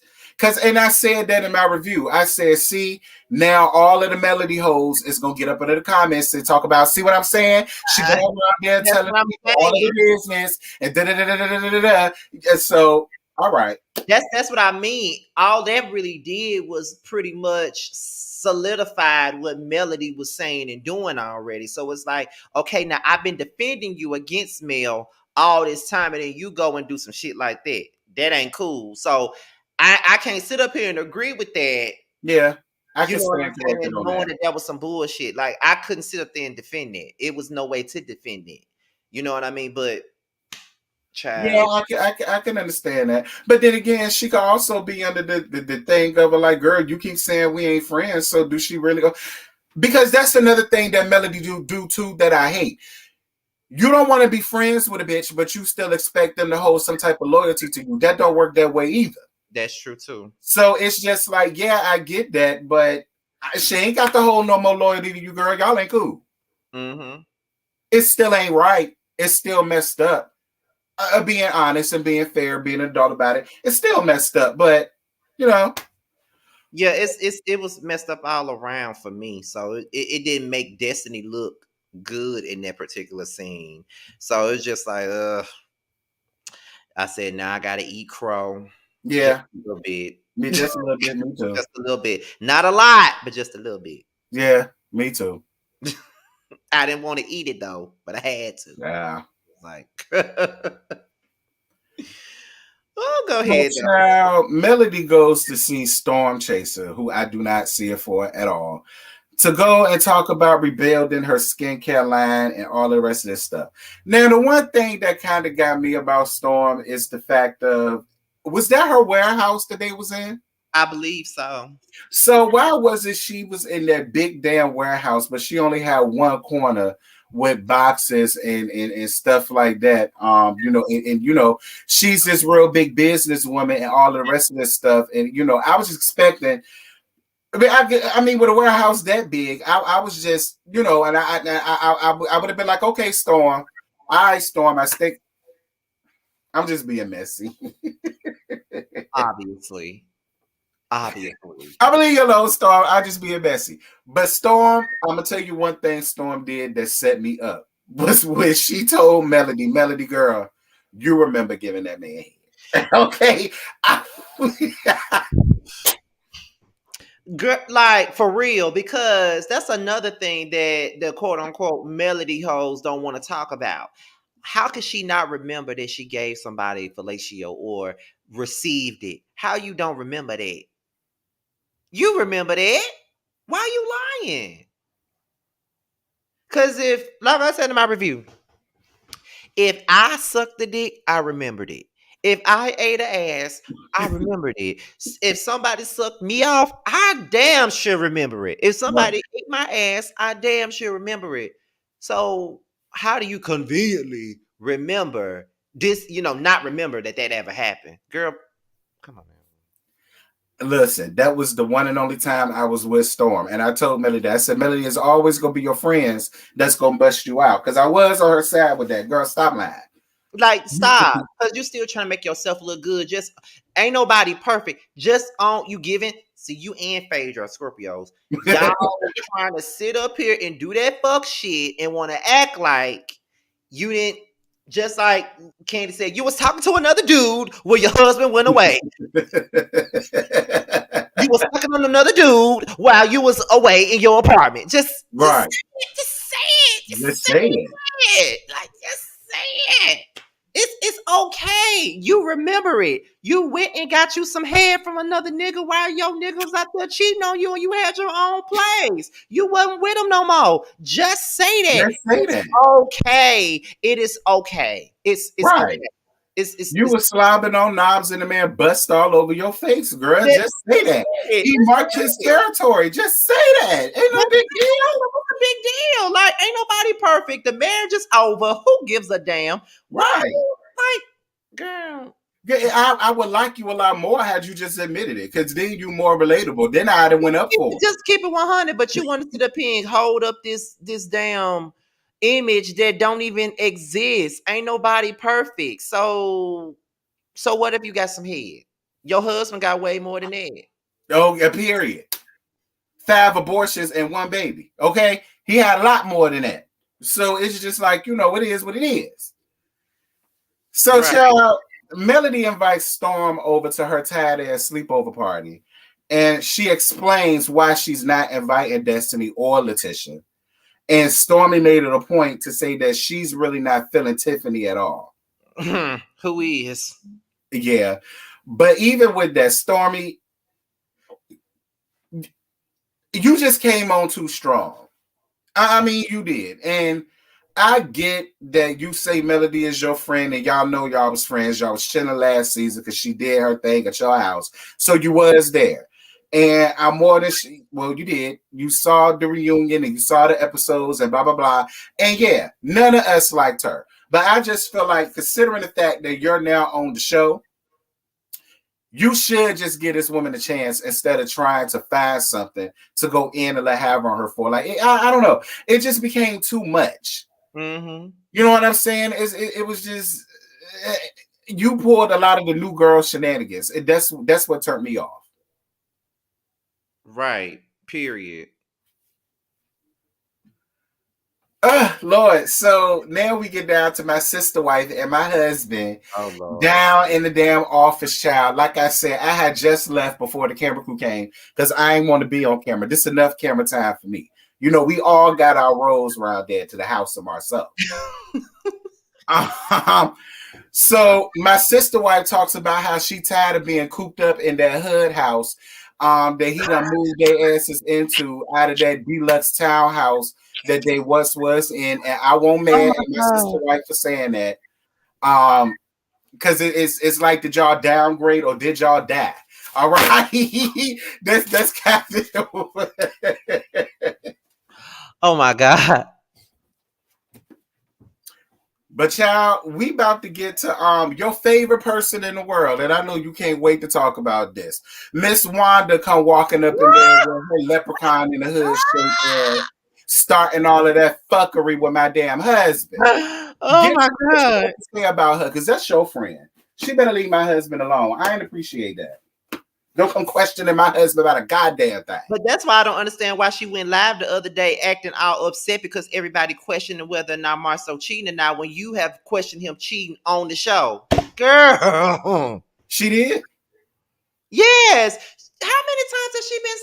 and I said that in my review. I said, see, now all of the Melody hoes is going to get up into the comments and talk about, see what I'm saying? She going around there telling me all of the business and da-da-da-da-da-da-da-da. And so, all right. That's what I mean. All that really did was pretty much solidified what Melody was saying and doing already. So it's like, okay, now I've been defending you against Mel all this time, and then you go and do some shit like that. That ain't cool. So I can't sit up here and agree with that. Yeah. I can stand knowing that was some bullshit. Like, I couldn't sit up there and defend it. It was no way to defend it. You know what I mean? But child. Yeah, I can understand that. But then again, she could also be under the thing of like, girl, you keep saying we ain't friends, so do she really go? Because that's another thing that Melody do too that I hate. You don't want to be friends with a bitch, but you still expect them to hold some type of loyalty to you. That don't work that way either. That's true too. So it's just like, yeah, I get that, but She ain't got the whole no more loyalty to you, girl. Y'all ain't cool. Mm-hmm. It still ain't right. It's still messed up. Being honest and being fair, being an adult about it, it's still messed up. But you know, Yeah, it was messed up all around for me. So it didn't make Destiny look good in that particular scene. So it's just like, I said, now I gotta eat crow. Just yeah, a little bit. me just a little bit. Me too. Just a little bit. Not a lot, but just a little bit. Yeah, me too. I didn't want to eat it though, but I had to. Yeah. Like, oh, go So, ahead. child, Melody goes to see Storm Chaser, who I do not see her for at all, to go and talk about rebuilding her skincare line and all the rest of this stuff. Now, the one thing that kind of got me about Storm is the fact of, was that her warehouse that they was in? I believe so. So why was it she was in that big damn warehouse, but she only had one corner with boxes and stuff like that? And she's this real big businesswoman and all the rest of this stuff. And I was expecting. I mean, with a warehouse that big, I was just, and I would have been like, okay, Storm, all right, Storm, I'm just being messy. Obviously. I believe you, low Storm. I just being messy. But Storm, I'm gonna tell you one thing Storm did that set me up was when she told Melody girl, you remember giving that man head. Okay. Like for real, because that's another thing that the quote unquote Melody hoes don't want to talk about. How could she not remember that she gave somebody fellatio or received it? How you don't remember that? You remember that? Why are you lying? Because if, like I said in my review, if I sucked the dick, I remembered it. If I ate an ass, I remembered it. If somebody sucked me off, I damn sure remember it. If somebody ate my ass, I damn sure remember it. So how do you conveniently remember this, not remember that ever happened? Girl, come on, man. Listen, that was the one and only time I was with Storm. And I told Melody, I said, Melody is always going to be your friends that's going to bust you out. Because I was on her side with that. Girl, stop lying. Like, stop. Because you're still trying to make yourself look good. Just ain't nobody perfect. Just on you giving. See, you and Phaedra are Scorpios. Y'all trying to sit up here and do that fuck shit and want to act like you didn't. Just like Candy said, you was talking to another dude where your husband went away. You was talking on another dude while you was away in your apartment. Just say it. Just say it. Like, just say it. It's okay. You remember it. You went and got you some head from another nigga while your nigga was out there cheating on you and you had your own place. You wasn't with him no more. Just say that. Just say that. Okay. It is okay. It's right. Okay. You were slobbing on knobs and the man bust all over your face, girl. Just say that. He marked his territory. Just say that. Ain't no big deal. What's the big deal? Like, ain't nobody perfect. The marriage is over. Who gives a damn? Right. Like, girl. I would like you a lot more had you just admitted it, because then you more relatable. Then I'd have went up for it. Just keep it 100, but you wanted to sit up here and hold up this damn image that don't even exist. Ain't nobody perfect. So what if you got some head? Your husband got way more than that. Oh, yeah, period. 5 abortions and 1 baby. Okay, he had a lot more than that. So it's just like, it is what it is. So, right. Child, Melody invites Storm over to her tired ass sleepover party, and she explains why she's not inviting Destiny or Letitia. And Stormy made it a point to say that she's really not feeling Tiffany at all. Who is? Yeah. But even with that, Stormy, you just came on too strong. I mean, you did. And I get that you say Melody is your friend and y'all know y'all was friends. Y'all was chilling last season because she did her thing at your house. So you was there. And I'm more than you did. You saw the reunion and you saw the episodes and blah, blah, blah. And yeah, none of us liked her. But I just feel like, considering the fact that you're now on the show, You should just give this woman a chance instead of trying to find something to go in and let have on her for. Like, I don't know. It just became too much. Mm-hmm. You know what I'm saying? It was just you pulled a lot of the new girl shenanigans. That's what turned me off. Right. Period. Lord. So now we get down to my sister wife and my husband Oh, down in the damn office, child. Like I said, I had just left before the camera crew came because I ain't want to be on camera. This is enough camera time for me. You know, we all got our roles around there to the house of Marcel. So my sister wife talks about how she tired of being cooped up in that hood house that he done moved their asses into out of that deluxe townhouse that they was in. And I won't mad at my sister wife for saying that. Because it's like, did y'all downgrade or did y'all die? All right. that's Captain. Oh my God. But child, we about to get to your favorite person in the world, and I know you can't wait to talk about this. Miss Wanda come walking up in there with her leprechaun in the hood shirt, starting all of that fuckery with my damn husband. Oh my God. What you say about her, because that's your friend. She better leave my husband alone. I ain't appreciate that. Don't come questioning my husband about a goddamn thing. But that's why I don't understand why she went live the other day acting all upset because everybody questioning whether or not Marcel cheating. Now, when you have questioned him cheating on the show, girl, she did. Yes. How many times has she been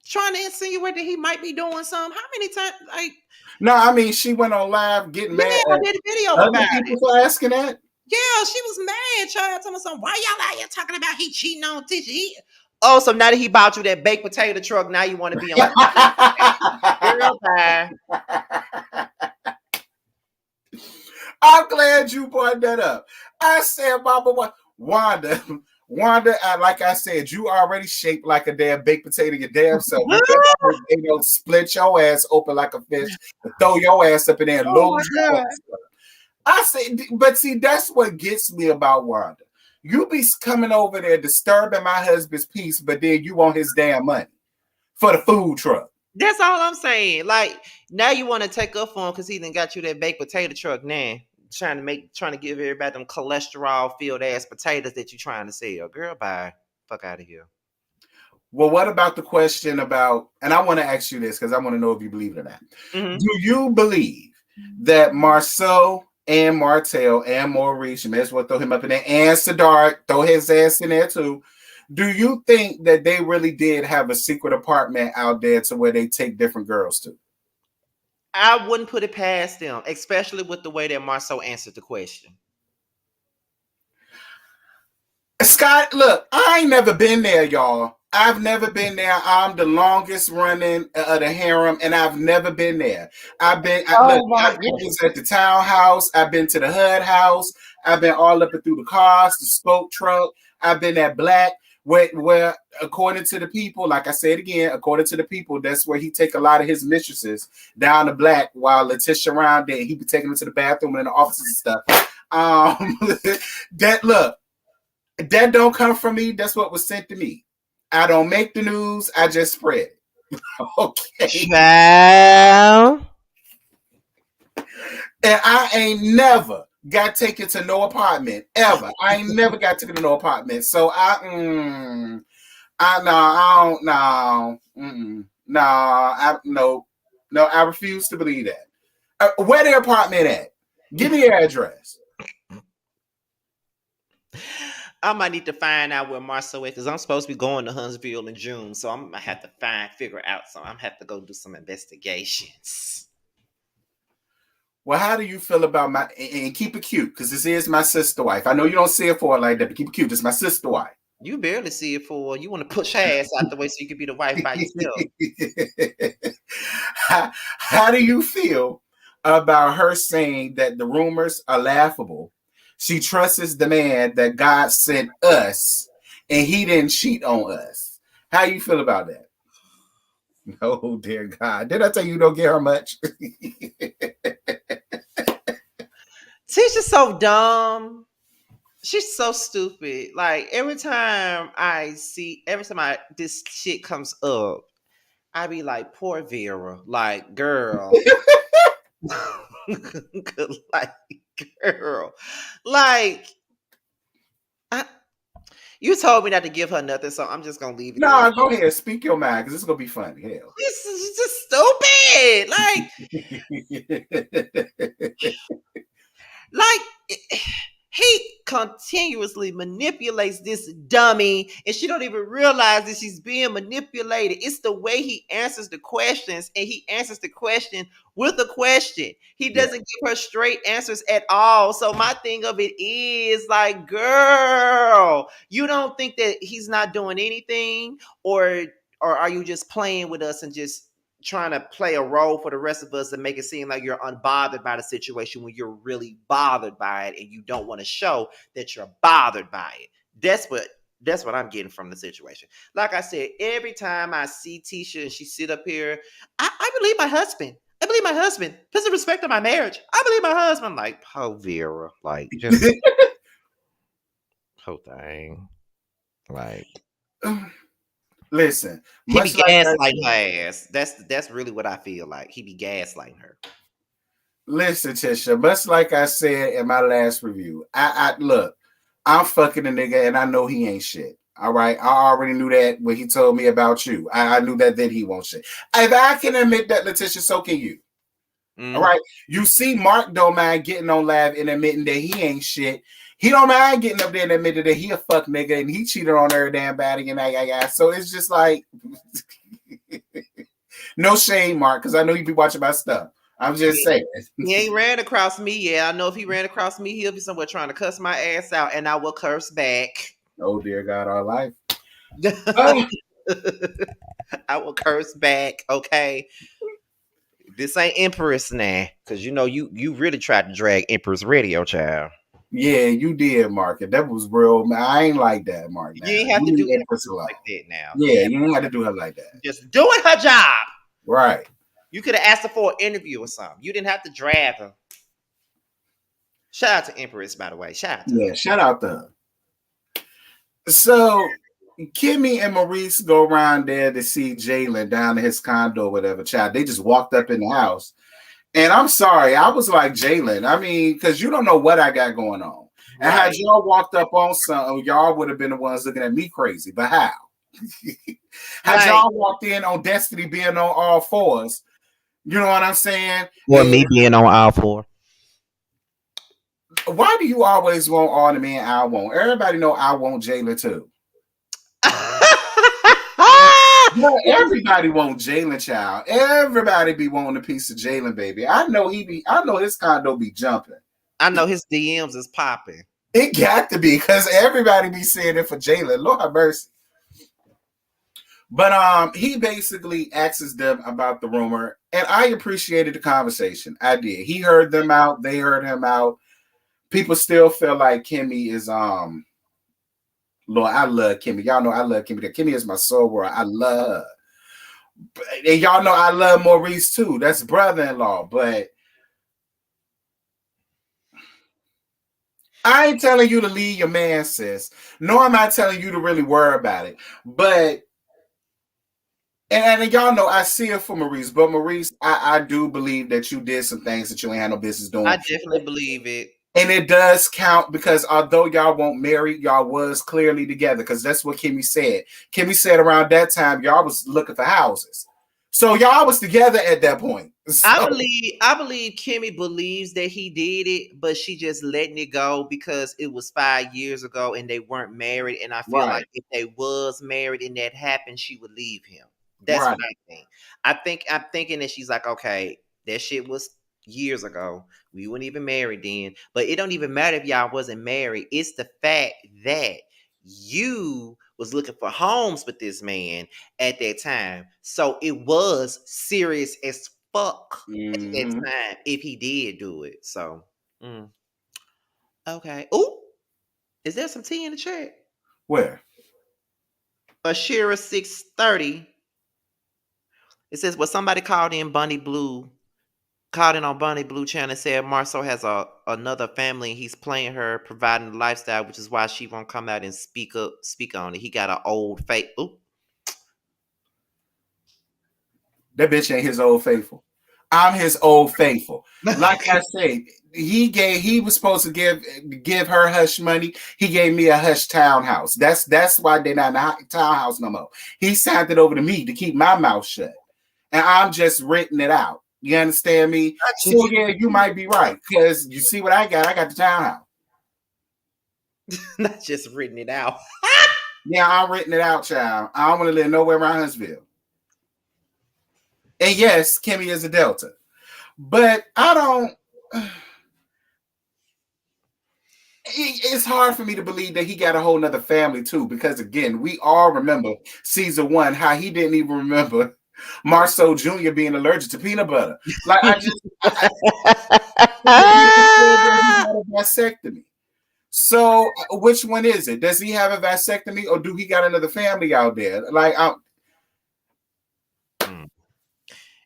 trying to insinuate that he might be doing something? How many times? Like, no, I mean, she went on live getting mad. I did a video other about people it. for asking that. Yeah, she was mad. Child, telling me something. Why y'all out here talking about he cheating on Tisha? Oh, so now that he bought you that baked potato truck, now you want to be on. Girl, bye. I'm glad you brought that up. I said, Mama, Wanda, like I said, you already shaped like a damn baked potato your damn self. They don't split your ass open like a fish and throw your ass up in there and load your ass up. I say, but see, that's what gets me about Wanda. You be coming over there disturbing my husband's peace, but then you want his damn money for the food truck. That's all I'm saying. Like, now you want to take up for him because he done got you that baked potato truck now. Trying to give everybody them cholesterol filled ass potatoes that you trying to sell. Girl, bye. Fuck out of here. Well, what about the question about, and I want to ask you this because I want to know if you believe it or not. Mm-hmm. Do you believe that Marcel and Martell and Maurice, you may as well throw him up in there, and Siddharth, throw his ass in there too. Do you think that they really did have a secret apartment out there to where they take different girls to? I wouldn't put it past them, especially with the way that Marcel answered the question. Scott, look, I ain't never been there, y'all. I've never been there. I'm the longest running of the harem, and I've never been there. I was at the townhouse. I've been to the hood house. I've been all up and through the cars, the spoke truck. I've been at Black, where according to the people, like I said again, according to the people, that's where he take a lot of his mistresses down to Black while Letitia around there. He be taking them to the bathroom and in the offices and stuff. That don't come from me. That's what was sent to me. I don't make the news. I just spread it. Okay. Wow. And I ain't never got taken to no apartment ever. I ain't never got taken to no apartment. So I refuse to believe that. Where their apartment at? Give me your address. I might need to find out where Marcel is because I'm supposed to be going to Huntsville in June. So I'm gonna have to figure out something. I'm gonna have to go do some investigations. Well, how do you feel about and keep it cute, because this is my sister wife. I know you don't see it for her like that, but keep it cute. This is my sister wife. You barely see it for her. You want to push her ass out the way so you can be the wife by yourself. How do you feel about her saying that the rumors are laughable? She trusts the man that God sent us, and he didn't cheat on us. How you feel about that? Oh, dear God. Did I tell you don't get her much? Tisha's so dumb. She's so stupid. Like every time this shit comes up, I be like, poor Vera. Like, girl. Like, girl. Like, I, you told me not to give her nothing, so I'm just gonna leave it there. Nah, go ahead, speak your mind, because it's gonna be funny. Hell. This is just stupid. Like he continuously manipulates this dummy, and she don't even realize that she's being manipulated. It's the way he answers the questions, and he answers the question with a question. He doesn't give her straight answers at all. So my thing of it is like, girl, you don't think that he's not doing anything, or are you just playing with us and just trying to play a role for the rest of us and make it seem like you're unbothered by the situation when you're really bothered by it and you don't want to show that you're bothered by it. That's what I'm getting from the situation. Like I said, every time I see Tisha and she sit up here, I believe my husband. I believe my husband. Just the respect of my marriage. I believe my husband. Like, oh Vera. Like, just whole thing. Like, listen, he be much like gaslighting her ass. That's really what I feel like. He be gaslighting her. listen, Tisha, much like I said in my last review, I look, I'm fucking a nigga and I know he ain't shit. All right. I already knew that when he told me about you. I knew that then he won't shit. If I can admit that, Letitia, so can you. All right. You see, Mark don't mind getting on live and admitting that he ain't shit. He don't mind getting up there and admitting that he a fuck nigga and he cheated on her damn body and that. So it's just like no shame, Mark, because I know you be watching my stuff. I'm just saying. He ain't ran across me. Yeah, I know if he ran across me, he'll be somewhere trying to cuss my ass out, and I will curse back. Oh, dear God, our life. I will curse back, okay? This ain't Empress now, because you know you really tried to drag Empress Radio, child. Yeah, you did, Mark. That was real. I ain't like that, Mark. You ain't have to do Empress like that now. Yeah, you ain't have to do her like that. Just doing her job. Right. You could have asked her for an interview or something. You didn't have to drag her. Shout out to Empress, by the way. Shout out to her. Shout out to her. So Kimmy and Maurice go around there to see Jalen down in his condo, whatever. Child, they just walked up in the house. And I'm sorry, I was like, Jalen, I mean, because you don't know what I got going on. And had y'all walked up on something, y'all would have been the ones looking at me crazy. But how? Had y'all walked in on Destiny being on all fours, you know what I'm saying? Or me being on all four. Why do you always want all the men I want? Everybody know I want Jalen too. No, everybody want Jalen, child. Everybody be wanting a piece of Jalen, baby. I know his condo be jumping. I know his DMs is popping. It got to be, because everybody be saying it for Jalen. Lord have mercy. But he basically asks them about the rumor, and I appreciated the conversation. I did. He heard them out. They heard him out. People still feel like Kimmy is Lord, I love Kimmy. Y'all know I love Kimmy. Kimmy is my soul world. I love her. And y'all know I love Maurice too. That's brother-in-law. But I ain't telling you to leave your man, sis. Nor am I telling you to really worry about it. But and y'all know I see it for Maurice. But Maurice, I do believe that you did some things that you ain't had no business doing. I definitely believe it. And it does count, because although y'all weren't married, y'all was clearly together, because that's what Kimmy said. Kimmy said around that time, y'all was looking for houses. So y'all was together at that point. So, I believe Kimmy believes that he did it, but she just letting it go because it was 5 years ago and they weren't married. And I feel like if they was married and that happened, she would leave him. That's what I think. I'm thinking that she's like, okay, that shit was years ago. We weren't even married then. But it don't even matter if y'all wasn't married. It's the fact that you was looking for homes with this man at that time. So it was serious as fuck at that time if he did do it. So okay. Oh, is there some tea in the chat? Where? Ashira 630. It says, well, somebody called in Bunny Blue called in on Bunny Blue Channel and said Marceau has another family. He's playing her, providing the lifestyle, which is why she won't come out and speak on it. He got an old fake. Oop. That bitch ain't his old faithful. I'm his old faithful. Like I said, he was supposed to give her hush money. He gave me a hush townhouse. That's why they're not in the townhouse no more. He signed it over to me to keep my mouth shut, and I'm just renting it out. You understand me? So yeah, you might be right because you see what I got. I got the townhouse. Not just written it out. Yeah, I'm renting it out, child. I don't want to live nowhere around Huntsville. And yes, Kimmy is a Delta. But I don't. It's hard for me to believe that he got a whole nother family too, because again, we all remember season 1 how he didn't even remember Marceau Jr. being allergic to peanut butter. Like he got a vasectomy. So which one is it? Does he have a vasectomy or do he got another family out there? Like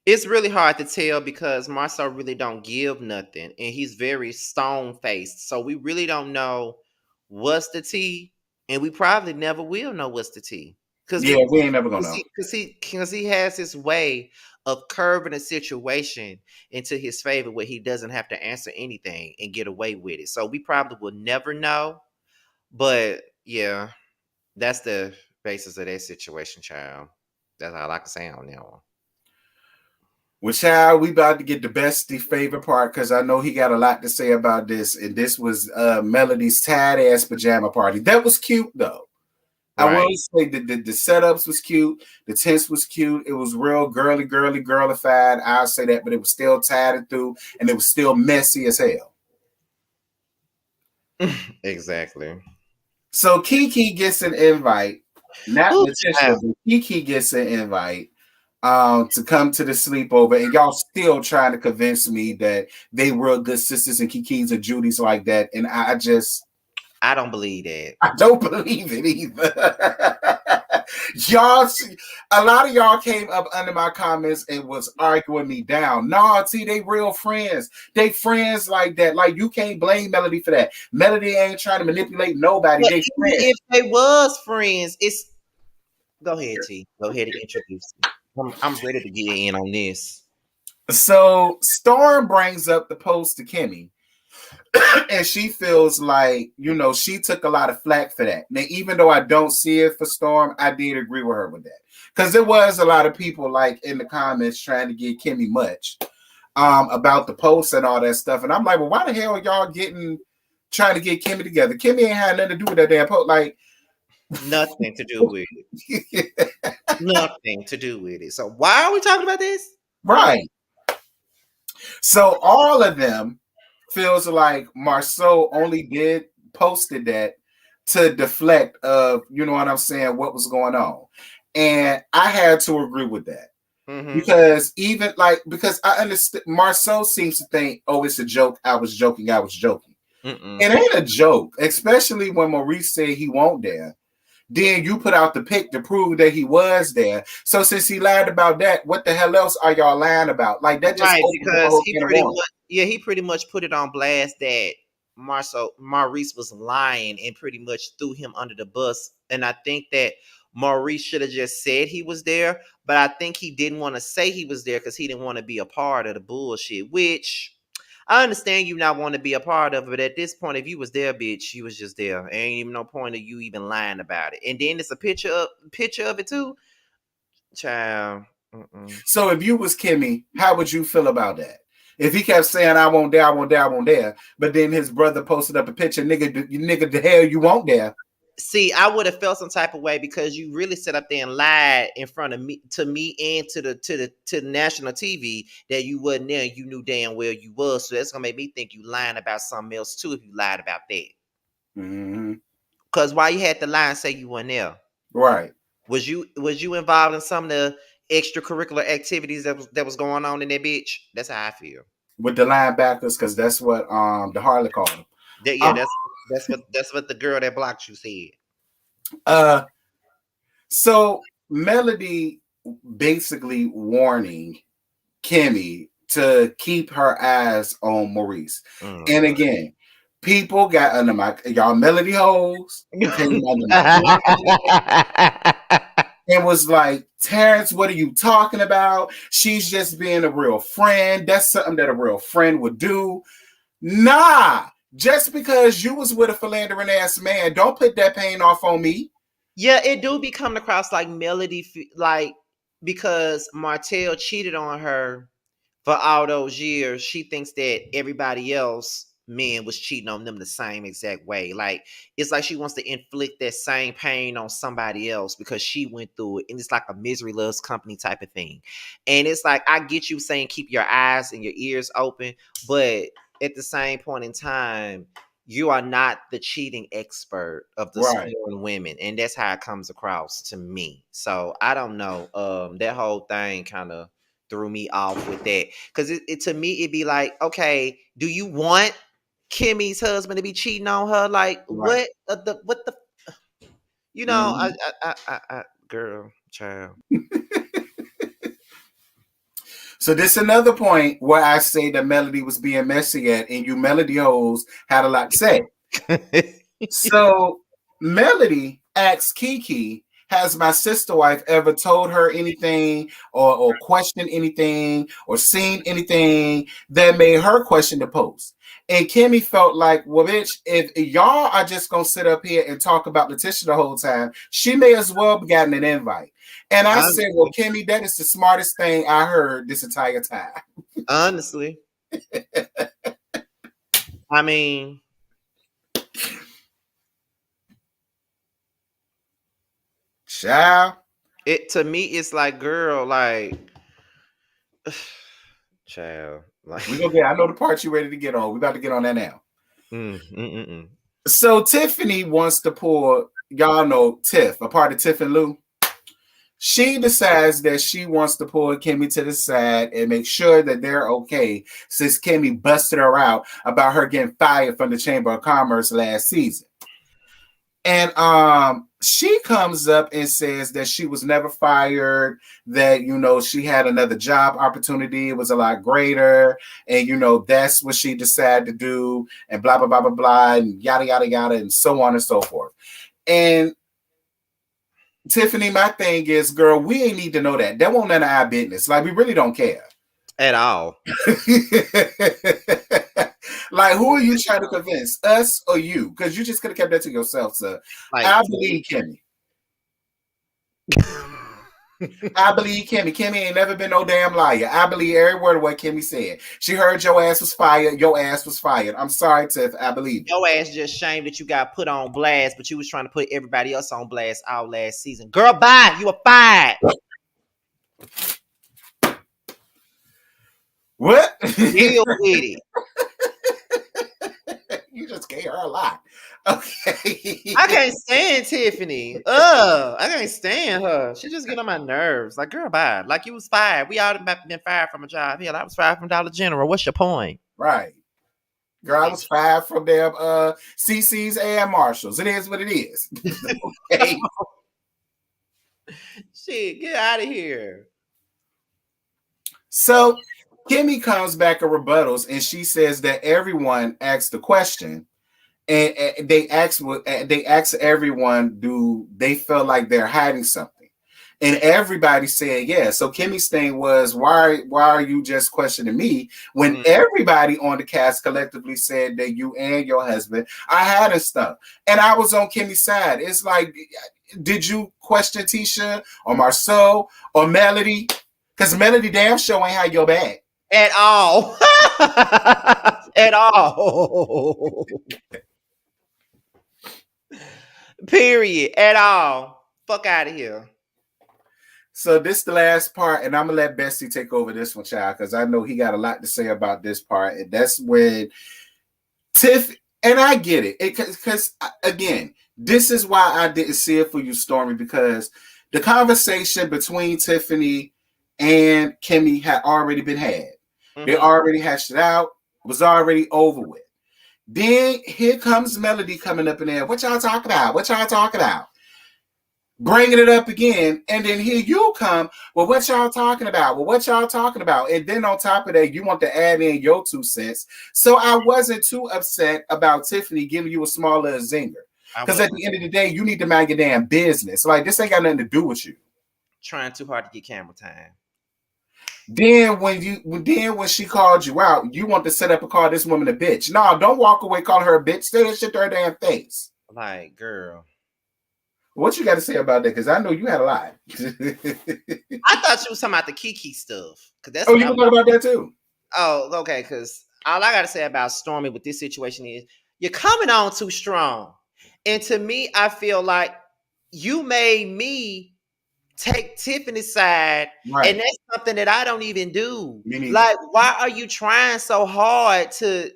it's really hard to tell because Marceau really don't give nothing, and he's very stone faced. So we really don't know what's the tea, and we probably never will know what's the tea because yeah, we ain't never gonna know because he has this way of curving a situation into his favor where he doesn't have to answer anything and get away with it. So we probably will never know. But yeah, that's the basis of that situation, child. That's all I can say on that one. Well, child, we about to get the bestie favorite part because I know he got a lot to say about this. And this was Melody's tired ass pajama party. That was cute though. Right. I will say the setups was cute, the tents was cute. It was real girlified. I'll say that, but it was still tied through, and it was still messy as hell. Exactly. So Kiki gets an invite. Not Letitia, but Kiki gets an invite to come to the sleepover, and y'all still trying to convince me that they were good sisters and Kiki's and Judy's like that, and I don't believe that. I don't believe it either. Y'all, a lot of y'all came up under my comments and was arguing me down. No, see, they real friends. They friends like that. Like, you can't blame Melody for that. Melody ain't trying to manipulate nobody. But they friends. If they was friends, it's go ahead, T. Go ahead and introduce me. I'm ready to get in on this. So Storm brings up the post to Kimmy. And she feels like, she took a lot of flack for that. Now, even though I don't see it for Storm, I did agree with her with that. Because there was a lot of people like in the comments trying to get Kimmy much about the post and all that stuff. And I'm like, well, why the hell are y'all trying to get Kimmy together? Kimmy ain't had nothing to do with that damn post. Like, nothing to do with it. Nothing to do with it. So why are we talking about this? Right. So all of them feels like Marceau only posted that to deflect of, you know what I'm saying, what was going on. And I had to agree with that. Mm-hmm. Because because I understand Marceau seems to think, oh, it's a joke. I was joking. Mm-mm. It ain't a joke, especially when Maurice said he won't there. Then you put out the pic to prove that he was there. So since he lied about that, what the hell else are y'all lying about? Like that just because he pretty much put it on blast that Maurice was lying and pretty much threw him under the bus. And I think that Maurice should have just said he was there, but I think he didn't want to say he was there because he didn't want to be a part of the bullshit, which I understand you not want to be a part of it, but at this point, if you was there, bitch, you was just there. Ain't even no point of you even lying about it. And then it's a picture of it too. Child. Mm-mm. So if you was Kimmy, how would you feel about that? If he kept saying, I won't dare, but then his brother posted up a picture, nigga, the hell you won't dare. See, I would have felt some type of way because you really sat up there and lied in front of me, to me, and to the national TV that you wasn't there. And you knew damn well you was, so that's gonna make me think you lying about something else too. If you lied about that, because why you had to lie and say you weren't there? Right? Was you involved in some of the extracurricular activities that was going on in that bitch? That's how I feel with the linebackers, because that's what the Harley called them. That's what the girl that blocked you said. So Melody basically warning Kimmy to keep her eyes on Maurice. Oh, And again, people got under my y'all melody hoes came under my and was like, Terrence, what are you talking about? She's just being a real friend. That's something that a real friend would do. Nah, just because you was with a philandering ass man, don't put that pain off on me. Yeah, it do be coming across like Melody, like because Martell cheated on her for all those years. She thinks that everybody else men was cheating on them the same exact way. Like it's like she wants to inflict that same pain on somebody else because she went through it, and it's like a misery loves company type of thing. And it's like I get you saying keep your eyes and your ears open, but at the same point in time, you are not the cheating expert of the Right. sworn women, and that's how it comes across to me. So I don't know. That whole thing kind of threw me off with that because it to me it'd be like, okay, do you want Kimmy's husband to be cheating on her? Like Right. what the you know? Girl, child. So this another point where I say that Melody was being messy at, and you Melody hoes had a lot to say. So Melody asks Kiki, has my sister wife ever told her anything or questioned anything or seen anything that made her question the post? And Kimmy felt like, well, bitch, if y'all are just gonna sit up here and talk about Letitia the whole time, she may as well be gotten an invite. And I said, well, Kimmy, that is the smartest thing I heard this entire time. Honestly, I mean, Child. it to me, it's like, girl, like, child, like, We gonna get. I know the part you ready to get on. We about to get on that now. mm, mm, mm, mm. So Tiffany wants to pull. Y'all know Tiff, a part of Tiff and Lou. She decides that she wants to pull Kimmy to the side and make sure that they're okay, since Kimmy busted her out about her getting fired from the Chamber of Commerce last season. And she comes up and says that she was never fired, that, you know, she had another job opportunity. It was a lot greater. And, you know, that's what she decided to do, and blah, blah, blah, blah, blah, and yada, yada, yada, and so on and so forth. And Tiffany, my thing is, girl, we ain't need to know that. That won't none of our business. Like, we really don't care. At all. Like, who are you trying to convince, us or you? Because you just could have kept that to yourself, sir. Like, I believe Kimmy. I believe Kimmy. Kimmy ain't never been no damn liar. I believe every word of what Kimmy said. She heard your ass was fired. Your ass was fired. I'm sorry, Tiff. I believe it. your ass just shamed that you got put on blast, but you was trying to put everybody else on blast all last season. Girl, bye. You were fired. What? Deal with it. You just gave her a lot. Okay. I can't stand Tiffany. I can't stand her. She just get on my nerves. Like, girl, bye. Like, you was fired. We all been fired from a job. Hell, I was fired from Dollar General. What's your point? Right. Girl, I was fired from them CC's and Marshalls. It is what it is. Okay. Shit, get out of here. So Kimmy comes back and rebuttals, and she says that everyone asked the question, and they ask everyone, do they feel like they're hiding something? And everybody said yeah. So Kimmy's thing was, why are you just questioning me when everybody on the cast collectively said that you and your husband are hiding stuff? And I was on Kimmy's side. It's like, did you question Tisha or Marceau or Melody? Because Melody damn sure ain't had your back. At all. At all. Period. At all. Fuck out of here. So this is the last part, and I'm gonna let Bessie take over this one, child, because I know he got a lot to say about this part. And that's when Tiff, and I get it, because again, this is why I didn't see it for you, Stormy, because the conversation between Tiffany and Kimmy had already been had. They already hashed it out. It was already over with. Then here comes Melody coming up in there. What y'all talking about? What y'all talking about? bringing it up again, and then here you come. Well, what y'all talking about? Well, what y'all talking about? And then on top of that, you want to add in your 2 cents. So I wasn't too upset about Tiffany giving you a smaller zinger. Because at the end of the day, you need to mind your damn business. Like, this ain't got nothing to do with you. Trying too hard to get camera time. Then when she called you out, you want to set up and call this woman a bitch. No, don't walk away calling her a bitch. Say that shit to her damn face. Like, girl. What you got to say about that? Because I know you had a lot. I thought you was talking about the Kiki stuff. That's you can talk about that too. Oh, okay. Because all I got to say about Stormy with this situation is you're coming on too strong. And to me, I feel like you made me take Tiffany's side, right. And that's something that I don't even do. Like, why are you trying so hard to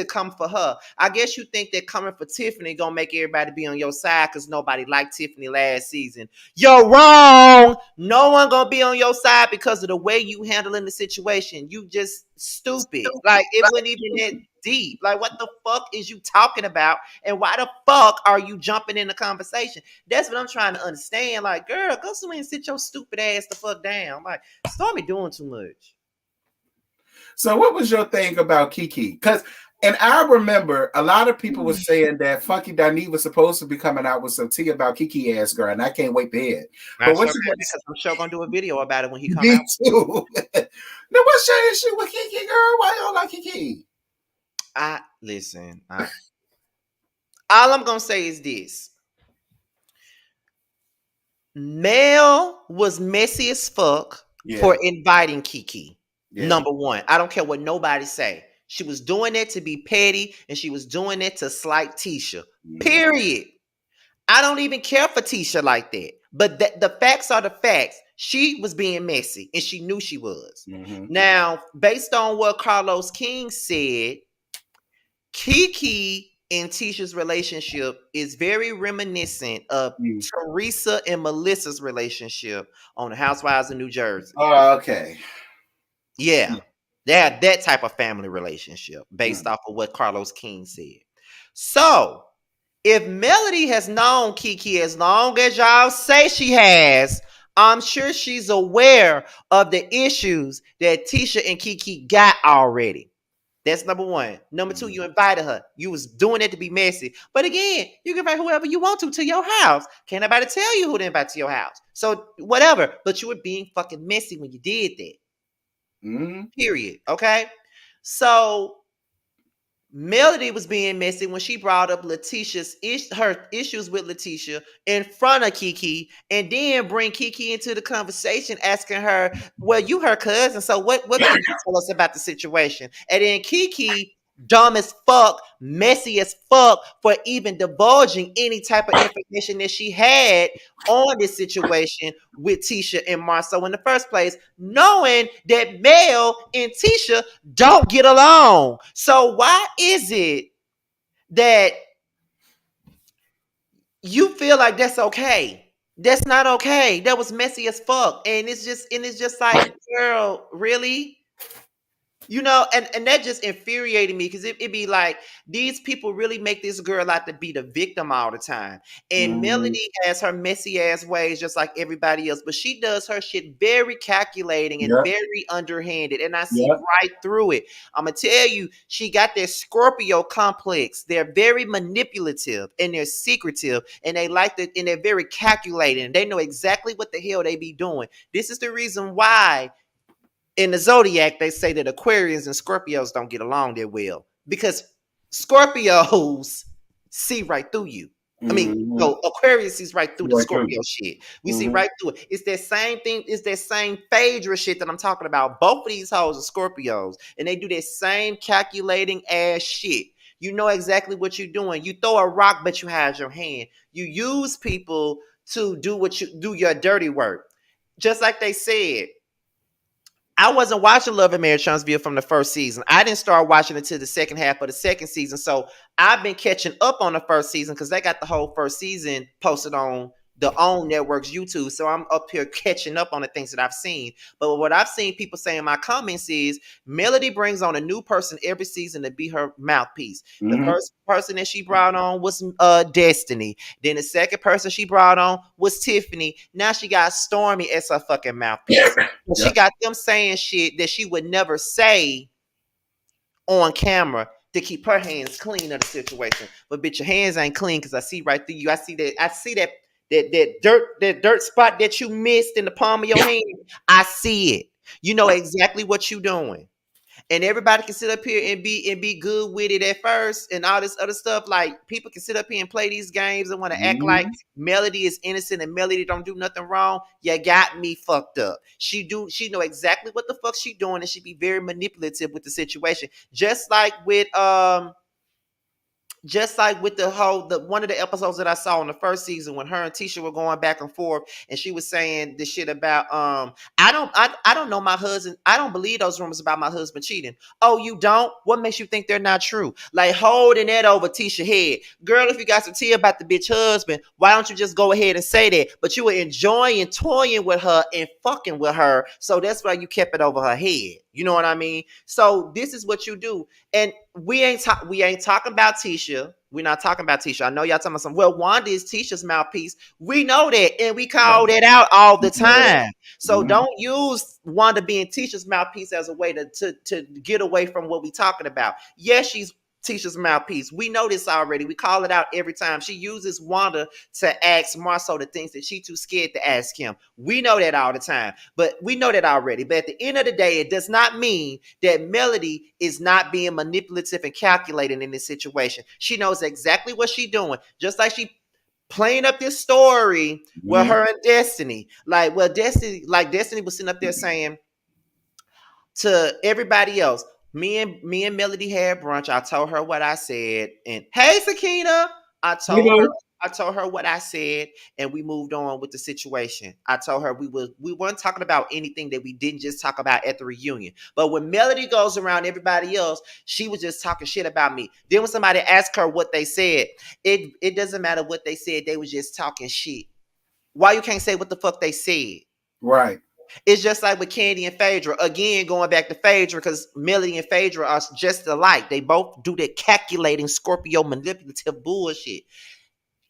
come for her? I guess you think that coming for Tiffany gonna make everybody be on your side because nobody liked Tiffany last season. You're wrong. No one gonna be on your side because of the way you handling the situation. You just stupid. Like, it wasn't even that deep. Like, what the fuck is you talking about? And why the fuck are you jumping in the conversation? That's what I'm trying to understand. Like, girl, go somewhere and sit your stupid ass the fuck down. Like, Stormy doing too much. So what was your thing about Kiki? And I remember a lot of people were saying that Funky Diney was supposed to be coming out with some tea about Kiki ass girl, and I can't wait to hear it. But I'm sure gonna do a video about it when he comes out. Me too. Now, what's your issue with Kiki, girl? Why you don't like Kiki? Listen. All I'm gonna say is this: Mel was messy as fuck for inviting Kiki. Yeah. Number one, I don't care what nobody say. She was doing it to be petty, and she was doing it to slight Tisha. Period. I don't even care for Tisha like that. But the facts are the facts. She was being messy, and she knew she was. Mm-hmm. Now, based on what Carlos King said, Kiki and Tisha's relationship is very reminiscent of Teresa and Melissa's relationship on the Housewives of New Jersey. Oh, okay. Yeah. They had that type of family relationship based off of what Carlos King said. So, if Melody has known Kiki as long as y'all say she has, I'm sure she's aware of the issues that Tisha and Kiki got already. That's number one. Number two, you invited her. You was doing it to be messy. But again, you can invite whoever you want to your house. Can't nobody tell you who to invite to your house. So whatever. But you were being fucking messy when you did that. Mm-hmm. Period. Okay? So Melody was being messy when she brought up her issues with Letitia in front of Kiki, and then bring Kiki into the conversation, asking her, well, you her cousin, so what can you tell us about the situation? And then Kiki, dumb as fuck, messy as fuck, for even divulging any type of information that she had on this situation with Tisha and Marceau in the first place, knowing that Mel and Tisha don't get along. So why is it that you feel like that's okay? That's not okay. That was messy as fuck. And it's just like, girl, really? You know, and that just infuriated me, because it'd be like, these people really make this girl out to be the victim all the time. And Melody has her messy ass ways just like everybody else, but she does her shit very calculating and very underhanded. And I see right through it. I'm going to tell you, she got their Scorpio complex. They're very manipulative and they're secretive, and they like that, and they're very calculating. They know exactly what the hell they be doing. This is the reason why in the Zodiac, they say that Aquarians and Scorpios don't get along that well, because Scorpios see right through you. I mean, no, Aquarius sees right through the Scorpio shit. We see right through it. It's that same thing. It's that same Phaedra shit that I'm talking about. Both of these hoes are Scorpios, and they do that same calculating ass shit. You know exactly what you're doing. You throw a rock, but you hide your hand. You use people to do your dirty work. Just like they said, I wasn't watching Love and Marriage Transville from the first season. I didn't start watching it till the second half of the second season. So I've been catching up on the first season, because they got the whole first season posted on the own network's YouTube. So I'm up here catching up on the things that I've seen. But what I've seen people say in my comments is Melody brings on a new person every season to be her mouthpiece. The Mm-hmm. first person that she brought on was Destiny. Then the second person she brought on was Tiffany. Now she got Stormy as her fucking mouthpiece. She Yep. got them saying shit that she would never say on camera to keep her hands clean of the situation. But bitch, your hands ain't clean because I see right through you. I see that dirt spot that you missed in the palm of your hand. I see it. You know exactly what you doing. And everybody can sit up here and be good with it at first and all this other stuff. Like people can sit up here and play these games and want to act like Mm-hmm. Melody is innocent and Melody don't do nothing wrong. You got me fucked up. She know exactly what the fuck she doing, and she be very manipulative with the situation. Just like with the one of the episodes that I saw in the first season when her and Tisha were going back and forth, and she was saying this shit about I don't know my husband. I don't believe those rumors about my husband cheating. Oh, you don't? What makes you think they're not true? Like holding that over Tisha's head. Girl, if you got some tea about the bitch husband, why don't you just go ahead and say that? But you were enjoying toying with her and fucking with her. So that's why you kept it over her head. You know what I mean? So this is what you do. And we ain't talking about Tisha. We're not talking about Tisha. I know y'all talking about something. Well, Wanda is Tisha's mouthpiece. We know that, and we call that out all the time. So Mm-hmm. don't use Wanda being Tisha's mouthpiece as a way to get away from what we're talking about. Yes, she's Tisha's mouthpiece. We know this already. We call it out every time. She uses Wanda to ask Marceau the things that she too scared to ask him. We know that all the time. But we know that already. But at the end of the day, it does not mean that Melody is not being manipulative and calculating in this situation. She knows exactly what she's doing. Just like she playing up this story with Mm-hmm. her and Destiny. Destiny was sitting up there saying to everybody else, me and Melody had brunch. I told her what I said. And hey, Sakina, I You told her know, I told her what I said, and we moved on with the situation. I told her we weren't talking about anything that we didn't just talk about at the reunion. But when Melody goes around everybody else, she was just talking shit about me. Then when somebody asked her what they said, it doesn't matter what they said. They was just talking shit. Why you can't say what the fuck they said? right. It's just like with Candy and Phaedra. Again, going back to Phaedra, because Melody and Phaedra are just alike. They both do that calculating Scorpio manipulative bullshit.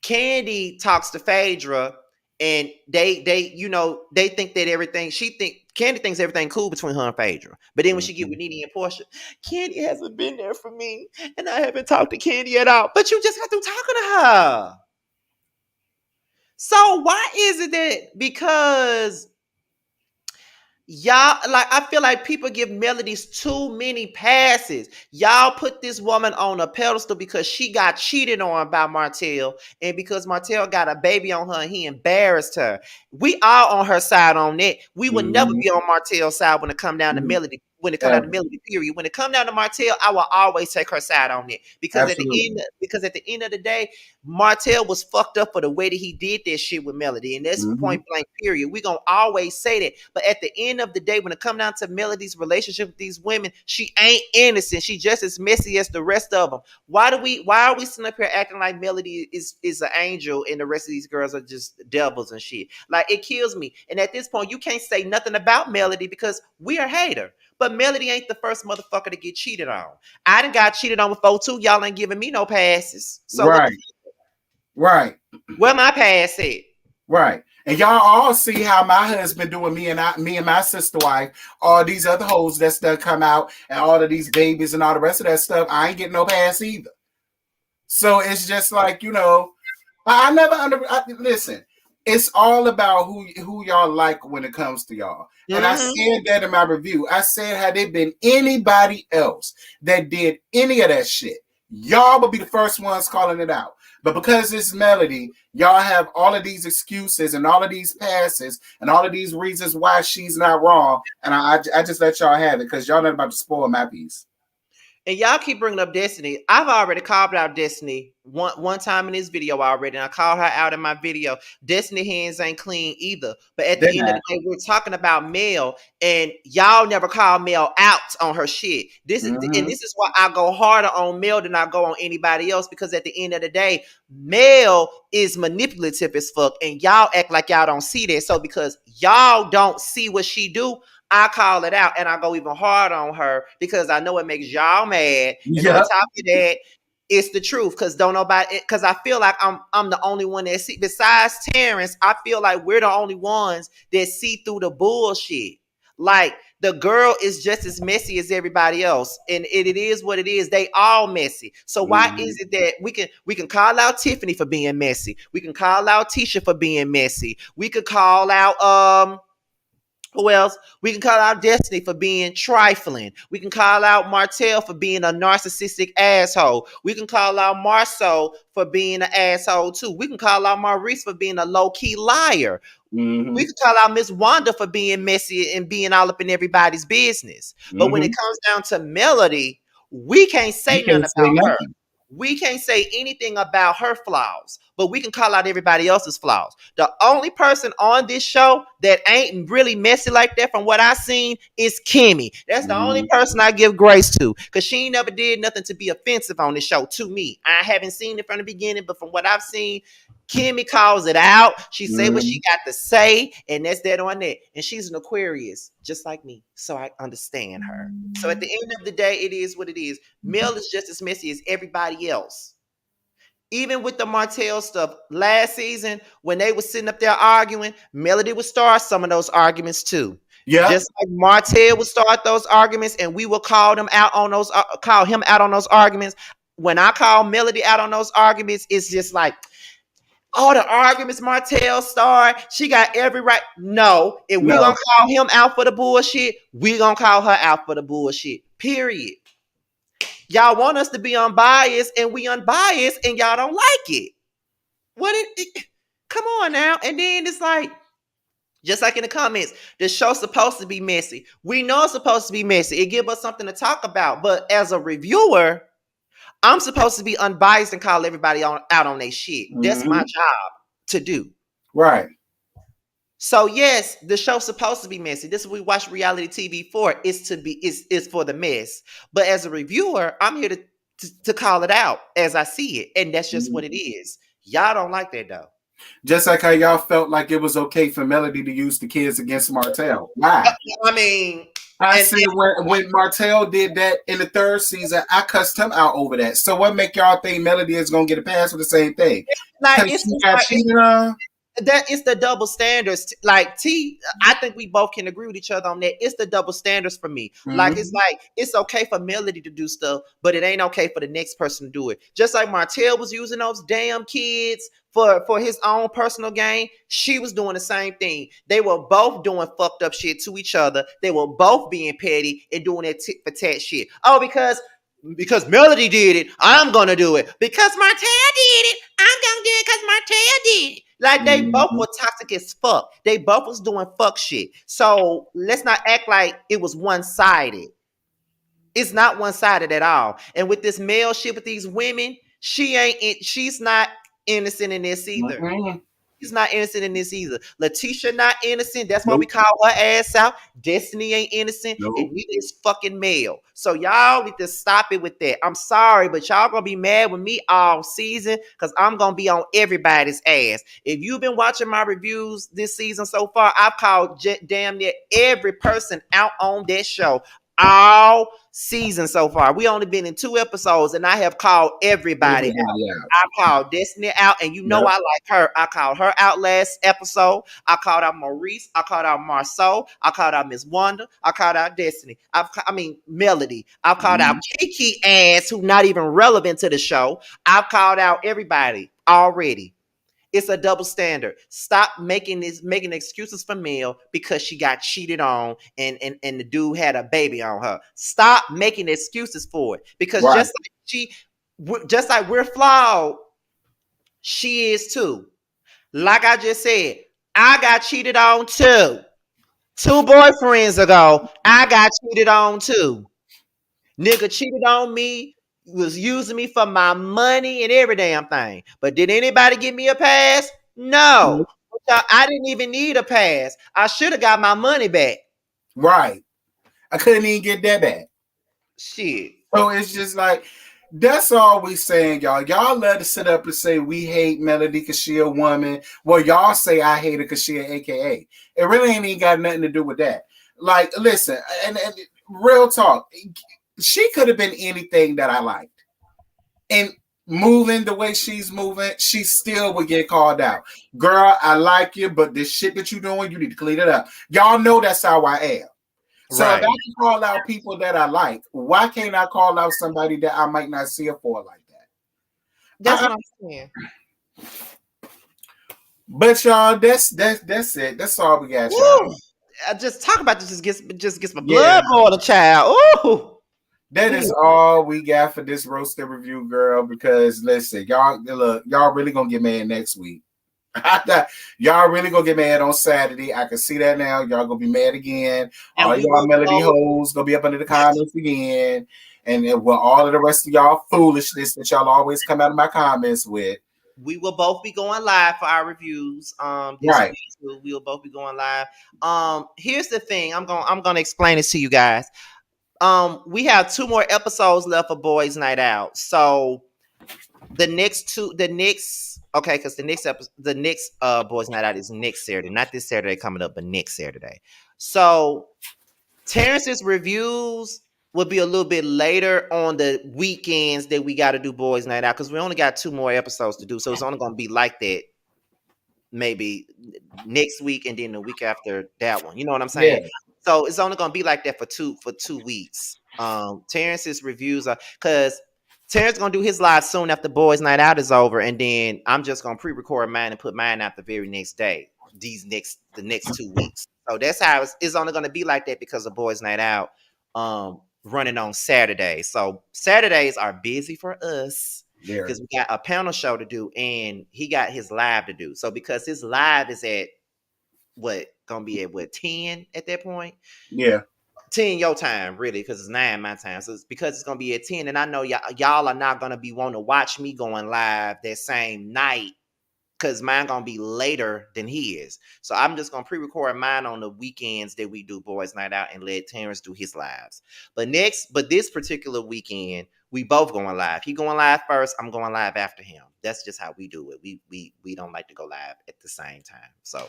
Candy talks to Phaedra, and they think that everything Candy thinks everything cool between her and Phaedra. But then when she get Mm-hmm. with Nene and Portia, Candy hasn't been there for me, and I haven't talked to Candy at all. But you just got through talking to her. So why is it that because y'all, like, I feel like people give Melodies too many passes. Y'all put this woman on a pedestal because she got cheated on by Martell, and because Martell got a baby on her and he embarrassed her. We all on her side on that. We would never Mm-hmm. be on Martell's side when it come down to Melody. When it come down to Ever. Melody, period. When it come down to Martell, I will always take her side on it Absolutely. because at the end of the day, Martell was fucked up for the way that he did that shit with Melody, and that's Mm-hmm. point blank. Period. We gonna always say that, but at the end of the day, when it come down to Melody's relationship with these women, she ain't innocent. She just as messy as the rest of them. Why are we sitting up here acting like Melody is an angel and the rest of these girls are just devils and shit? Like, it kills me. And at this point, you can't say nothing about Melody because we are hater. But Melody ain't the first motherfucker to get cheated on. I done got cheated on before too. Y'all ain't giving me no passes. So what the Right. Right. where my pass at? Right. And y'all all see how my husband doing me and my sister wife, all these other hoes that stuff come out and all of these babies and all the rest of that stuff. I ain't getting no pass either. So it's just like, I never listen. It's all about who y'all like when it comes to y'all. And I Mm-hmm. said that in my review. I said, had it been anybody else that did any of that shit, y'all would be the first ones calling it out. But because it's Melody, y'all have all of these excuses and all of these passes and all of these reasons why she's not wrong. And I just let y'all have it because y'all not about to spoil my piece. And y'all keep bringing up Destiny. I've already called out Destiny one time in this video already, and I called her out in my video. Destiny hands ain't clean either. But at They're the end of not. the day, we're talking about Mel, and y'all never call Mel out on her shit. This is why I go harder on Mel than I go on anybody else, because at the end of the day, Mel is manipulative as fuck, and y'all act like y'all don't see that. So because y'all don't see what she do, I call it out, and I go even harder on her because I know it makes y'all mad. And on Yep. top of that, it's the truth, because don't nobody, because I feel like I'm the only one that see, besides Terrence, I feel like we're the only ones that see through the bullshit. Like, the girl is just as messy as everybody else, and it is what it is. They all messy. So why is it that we can call out Tiffany for being messy? We can call out Tisha for being messy. We could call out who else? We can call out Destiny for being trifling. We can call out Martell for being a narcissistic asshole. We can call out Marceau for being an asshole too. We can call out Maurice for being a low-key liar. We can call out Miss Wanda for being messy and being all up in everybody's business. But when it comes down to Melody, we can't say nothing about her. We can't say anything about her flaws, but we can call out everybody else's flaws. The only person on this show that ain't really messy like that, from what I seen, is Kimmy. That's the only person I give grace to, because she never did nothing to be offensive on this show to me. I haven't seen it from the beginning, but from what I've seen, Kimmy calls it out. She say what she got to say, and that's that on that. And she's an Aquarius, just like me, so I understand her. So at the end of the day, it is what it is. Mel is just as messy as everybody else. Even with the Martell stuff, last season, when they were sitting up there arguing, Melody would start some of those arguments too. Yeah. Just like Martell would start those arguments, and we will call him out on those arguments. When I call Melody out on those arguments, it's just like, all the arguments Martell started, she got every right. No, if we gonna call him out for the bullshit, we gonna call her out for the bullshit. Period. Y'all want us to be unbiased, and we unbiased, and y'all don't like it. Come on now. And then it's like, just like in the comments, the show's supposed to be messy. We know it's supposed to be messy. It gives us something to talk about. But as a reviewer, I'm supposed to be unbiased and call everybody out on their shit. That's my job to do. Right. So yes, the show's supposed to be messy. This is what we watch reality TV for. Is for the mess. But as a reviewer, I'm here to call it out as I see it, and that's just what it is. Y'all don't like that though. Just like how y'all felt like it was okay for Melody to use the kids against Martell. Why? I mean, I said when Martell did that in the third season, I cussed him out over that. So what make y'all think Melody is gonna get a pass for the same thing? Like, she got cheated on? That is the double standards. Like I think we both can agree with each other on that. It's the double standards for me. Like, it's okay for Melody to do stuff, but it ain't okay for the next person to do it. Just like Martell was using those damn kids for his own personal gain, she was doing the same thing. They were both doing fucked up shit to each other. They were both being petty and doing that tit for tat shit. Oh, because Melody did it, I'm gonna do it. Because Martell did it, I'm gonna do it because Martell did it. Like, they both were toxic as fuck. They both was doing fuck shit. So let's not act like it was one-sided. It's not one-sided at all. And with this male shit with these women, she's not innocent in this either. She's not innocent in this either. Letitia not innocent. That's why we call her ass out. Destiny ain't innocent. And neither is fucking Mel. So y'all need to stop it with that. I'm sorry, but y'all gonna be mad with me all season, because I'm gonna be on everybody's ass. If you've been watching my reviews this season so far, I've called damn near every person out on that show all season so far. We only been in 2 episodes, and I have called everybody out. I called Destiny out, and I like her. I called her out last episode. I called out Maurice. I called out Marceau. I called out Miss Wanda. I called out Destiny. Melody. I've called out Kiki ass, who not even relevant to the show. I've called out everybody already. It's a double standard. Stop making excuses for Mel because she got cheated on and the dude had a baby on her. Stop making excuses for it, because just like we're flawed, she is too. Like I just said, I got cheated on too. 2 boyfriends ago, I got cheated on too. Nigga cheated on me, was using me for my money and every damn thing. But did anybody give me a pass? No. I didn't even need a pass. I should have got my money back. Right. I couldn't even get that back. Shit. So it's just like, that's all we saying, y'all. Y'all love to sit up and say we hate Melody because she a woman. Well, y'all say I hate her because she an AKA. It really ain't even got nothing to do with that. Like, listen, and real talk, she could have been anything that I liked. And moving the way she's moving, she still would get called out. Girl, I like you, but this shit that you doing, you need to clean it up. Y'all know that's how I am. So Right. if I can call out people that I like, why can't I call out somebody that I might not see her for like that? That's what I'm saying. But y'all, that's it. That's all we got, y'all. I just talk about this just gets my blood boiling, child. Ooh. That is all we got for this roasted review, girl. Because listen, y'all look, y'all really gonna get mad next week. Y'all really gonna get mad on Saturday. I can see that now. Y'all gonna be mad again. And all y'all Melody hoes gonna be up under the comments again. And with all of the rest of y'all foolishness that y'all always come out of my comments with. We will both be going live for our reviews. This Right. week we will both be going live. Here's the thing. I'm gonna explain this to you guys. We have 2 more episodes left for Boys Night Out. So because the next Boys Night Out is next Saturday, not this Saturday coming up, but next Saturday. So Terrence's reviews will be a little bit later on the weekends that we got to do Boys Night Out because we only got 2 more episodes to do. So it's only going to be like that maybe next week and then the week after that one. You know what I'm saying? Yeah. So it's only going to be like that for two weeks. Terrence's reviews are because Terrence gonna do his live soon after Boys Night Out is over, and then I'm just gonna pre-record mine and put mine out the very next day. The next 2 weeks. So that's how it's only gonna be like that because of Boys Night Out running on Saturdays. So Saturdays are busy for us because we got a panel show to do, and he got his live to do. So because his live is at gonna be at 10 at that point? Yeah. 10 your time, really, because it's 9 my time. So it's because it's gonna be at 10, and I know y'all are not gonna be wanting to watch me going live that same night because mine gonna be later than his. So I'm just gonna pre-record mine on the weekends that we do Boys Night Out and let Terrence do his lives. But this particular weekend, we both going live. He going live first. I'm going live after him. That's just how we do it. We don't like to go live at the same time. So.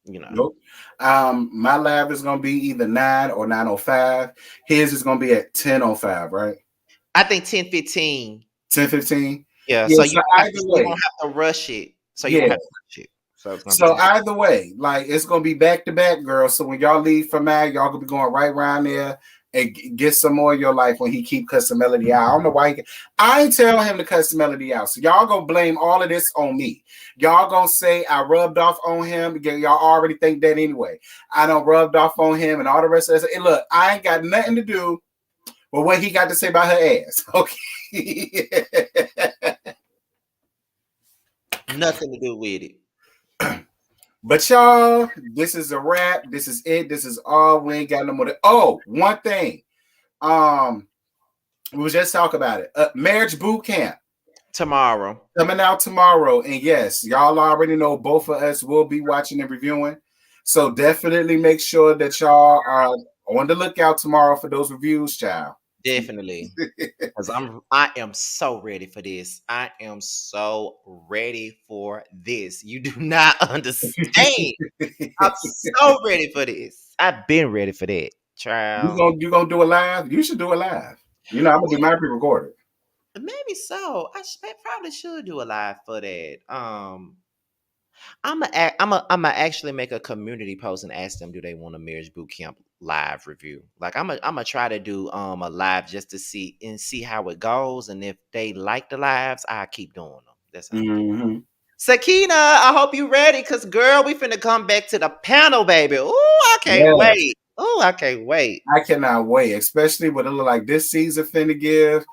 You know. Nope. My live is gonna be either 9 or 9:05. His is gonna be at 10:05, right? I think 10:15. 10:15. Yeah. So you won't have to rush it. So you won't have to rush it. So either way, like it's gonna be back to back, girl. So when y'all leave from that, y'all gonna be going right around there and get some more of your life when he keep cussing Melody out. I don't know why I ain't tell him to cuss Melody out. So y'all gonna blame all of this on me. Y'all gonna say I rubbed off on him. Y'all already think that anyway. I done rubbed off on him and all the rest of this. Hey, look, I ain't got nothing to do with what he got to say about her ass. Okay. Nothing to do with it. But y'all, this is a wrap. This is it. This is all. We ain't got no more. Oh, one thing. We was just talk about it. Marriage boot camp tomorrow. Coming out tomorrow. And yes, y'all already know both of us will be watching and reviewing. So definitely make sure that y'all are on the lookout tomorrow for those reviews, child. Definitely. Because I am so ready for this. I am so ready for this. You do not understand. I'm so ready for this. I've been ready for that. Child. You gonna do it live? You should do it live. You know, I'm gonna do my pre-recorded. Maybe so. I probably should do a live for that. I'm gonna actually make a community post and ask them, do they want a marriage boot camp live review? Like I'm gonna try to do a live just to see how it goes, and if they like the lives, I keep doing them. That's how I do it. Sakina, I hope you ready, cause girl, we finna come back to the panel, baby. Ooh, I can't wait. Ooh, I can't wait. I cannot wait, especially what it look like this season finna give.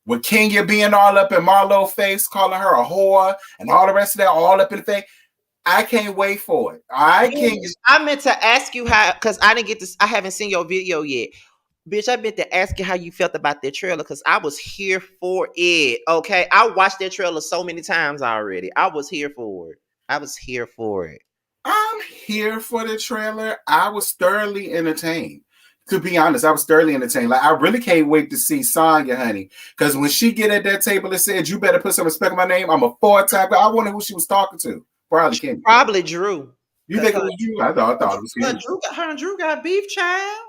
With Kenya being all up in Marlo's face, calling her a whore, and all the rest of that all up in the face. I can't wait for it. I meant to ask you how, because I didn't get this. I haven't seen your video yet. Bitch, I meant to ask you how you felt about that trailer because I was here for it. Okay. I watched that trailer so many times already. I was here for it. I was here for it. I'm here for the trailer. I was thoroughly entertained. To be honest, I was thoroughly entertained. Like, I really can't wait to see Sonya, honey. Because when she get at that table and said, "You better put some respect on my name," I'm a 4-time. I wonder who she was talking to. Probably Kim. Probably Drew. You think it was you? I thought it was Kim. Her and Drew got beef, child.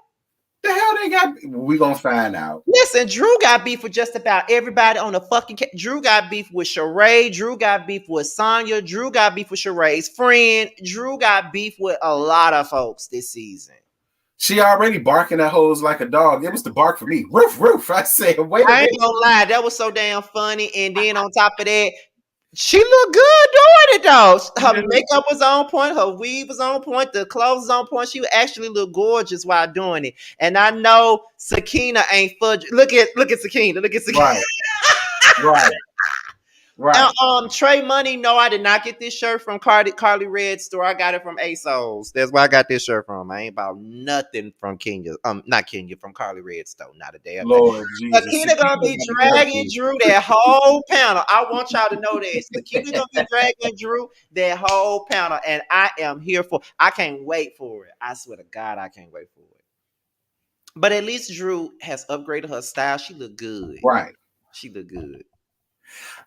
The hell they got? We gonna find out. Listen, Drew got beef with just about everybody on the fucking. Drew got beef with Sheree. Drew got beef with Sonya. Drew got beef with Sheree's friend. Drew got beef with a lot of folks this season. She already barking at hoes like a dog. It was the bark for me. Roof, roof. I said, wait a minute. I ain't gonna lie, that was so damn funny. And then on top of that, she looked good doing it though. Her makeup was on point, her weave was on point, the clothes was on point. She actually looked gorgeous while doing it. And I know Sakina ain't fudge. Look at Sakina. Look at Sakina. Right. Trey Money, no, I did not get this shirt from Carly Red's store. I got it from ASOS. That's where I got this shirt from. I ain't bought nothing from Kenya. Not Kenya, from Carly Red's store. Not a damn Lord thing. Sakina gonna be dragging Drew that whole panel. I want y'all to know that. Sakina gonna be dragging Drew that whole panel. And I am here for. I can't wait for it. I swear to God, I can't wait for it. But at least Drew has upgraded her style. She look good. Right. She look good.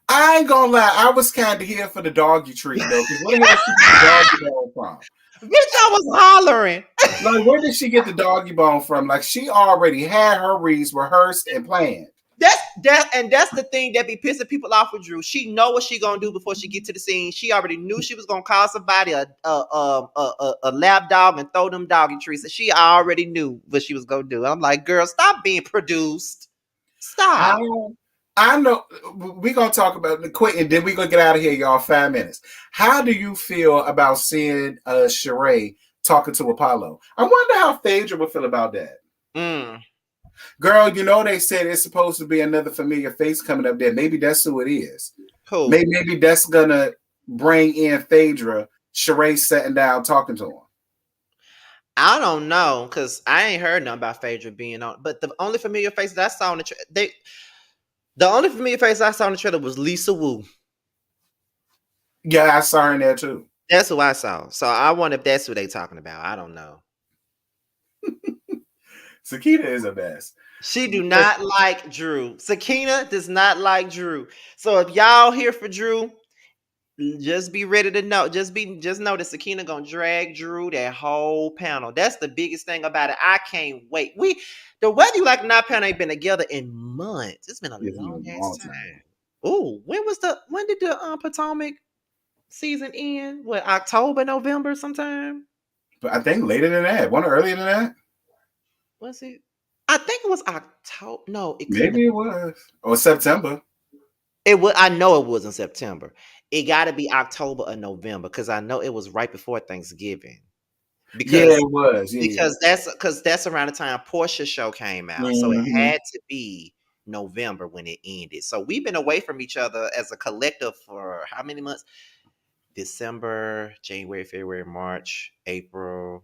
I ain't gonna lie, I was kind of here for the doggy treat though. Because where the hell did she get the doggy bone from? Bitch, I was hollering. Like, where did she get the doggy bone from? Like, she already had her reads rehearsed and planned. That's the thing that be pissing people off with Drew. She know what she gonna do before she get to the scene. She already knew she was gonna call somebody a lap dog and throw them doggy treats. She already knew what she was gonna do. I'm like, girl, stop being produced. Stop. I know we're gonna talk about the quick, and then we're gonna get out of here, y'all. 5 minutes. How do you feel about seeing Sheree talking to Apollo? I wonder how Phaedra would feel about that. Girl, you know they said it's supposed to be another familiar face coming up there. Maybe that's who it is. Who? Maybe that's gonna bring in Phaedra. Sheree sitting down talking to him. I don't know, because I ain't heard nothing about Phaedra being on. But the only familiar face that I saw in the only familiar face I saw in the trailer was Lisa Wu. Yeah, I saw her in there too. That's who I saw. So I wonder if that's who they talking about. I don't know. Sakina is a mess. She do not like Drew. Sakina does not like Drew. So if y'all here for Drew, just be ready to know. Just know that Sakina gonna drag Drew that whole panel. That's the biggest thing about it. I can't wait. The Whether You Like It or Not panel ain't been together in months. It's been a long ass time. Oh, when did the Potomac season end? What, October, November sometime? But I think later than that. One earlier than that. Was it? I think it was October. No, maybe it was. Or September. It was. I know it was in September. It got to be October or November because I know it was right before Thanksgiving. Because, yeah, it was. Yeah. Because that's around the time Portia's show came out, so it had to be November when it ended. So we've been away from each other as a collective for how many months? December, January, February, March, April.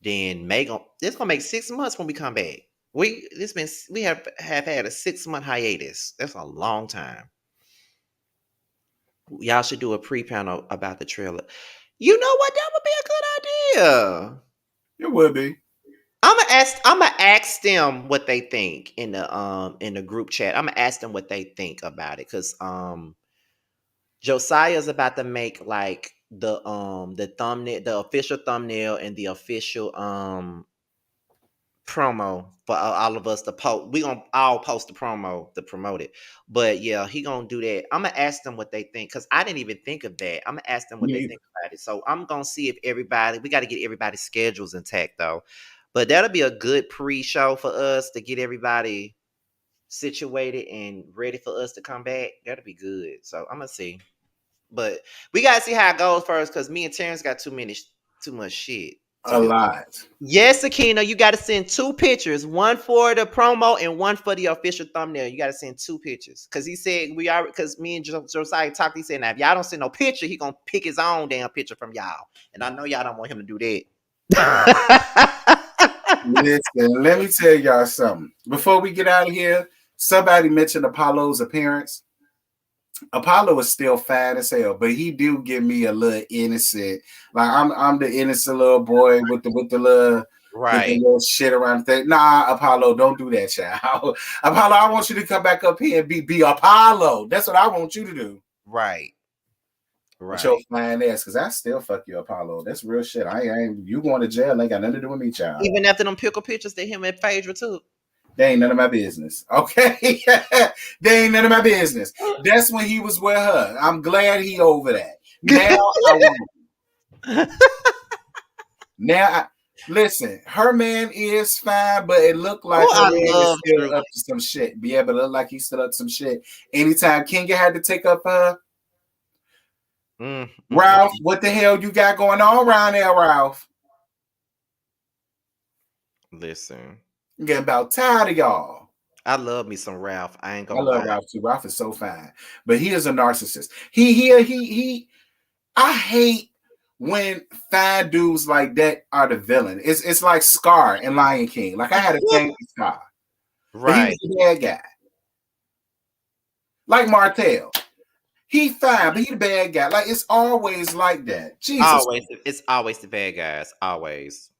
Then May. It's gonna make 6 months when we come back. We have had a 6-month hiatus. That's a long time. Y'all should do a pre-panel about the trailer. You know what? That would be a good idea. It would be. I'm gonna ask them what they think in the group chat. I'm gonna ask them what they think about it because Josiah's about to make like the thumbnail, the official thumbnail, and the official promo for all of us to post. We gonna all post the promo to promote it. But yeah, he gonna do that. I'm gonna ask them what they think because I didn't even think of that. I'm gonna ask them what they think about it. So I'm gonna see if we got to get everybody's schedules intact though. But that'll be a good pre-show for us to get everybody situated and ready for us to come back. That'll be good. So I'm gonna see. But we gotta see how it goes first because me and Terrence got too much shit. A lot. Yes, Akina, you got to send 2 pictures, one for the promo and one for the official thumbnail. You got to send 2 pictures because he said because me and Josiah talked. He said, now if y'all don't send no picture, he gonna pick his own damn picture from y'all, and I know y'all don't want him to do that. Listen, let me tell y'all something. Before we get out of here, somebody mentioned Apollo's appearance. Apollo is still fat as hell, but he do give me a little innocent. Like I'm the innocent little boy with the Right. little shit around the thing. Nah, Apollo, don't do that, child. Apollo, I want you to come back up here and be Apollo. That's what I want you to do. Right. With your Right. fine ass, because I still fuck you, Apollo. That's real shit. I ain't you going to jail ain't got nothing to do with me, child. Even after them pickle pictures that him and Phaedra took. They ain't none of my business. Okay. They ain't none of my business. That's when he was with her. I'm glad he over that. Now I want listen, her man is fine, but it looked like Oh, her I man is love still Drew. up to some shit. Be able to look like he's still up to some shit. Anytime Kinga had to take up her, Ralph, what the hell you got going on around there, Ralph? Listen. I'm getting about tired of y'all. I love me some Ralph. I ain't I gonna love lie. Ralph too. Ralph is so fine, but he is a narcissist. He. I hate when fine dudes like that are the villain. It's like Scar in Lion King. Like I had a thing with Scar, but he was Right. the bad guy. Like Martell, he fine, but he the bad guy. Like it's always like that. Jesus. Always. It's always the bad guys. Always.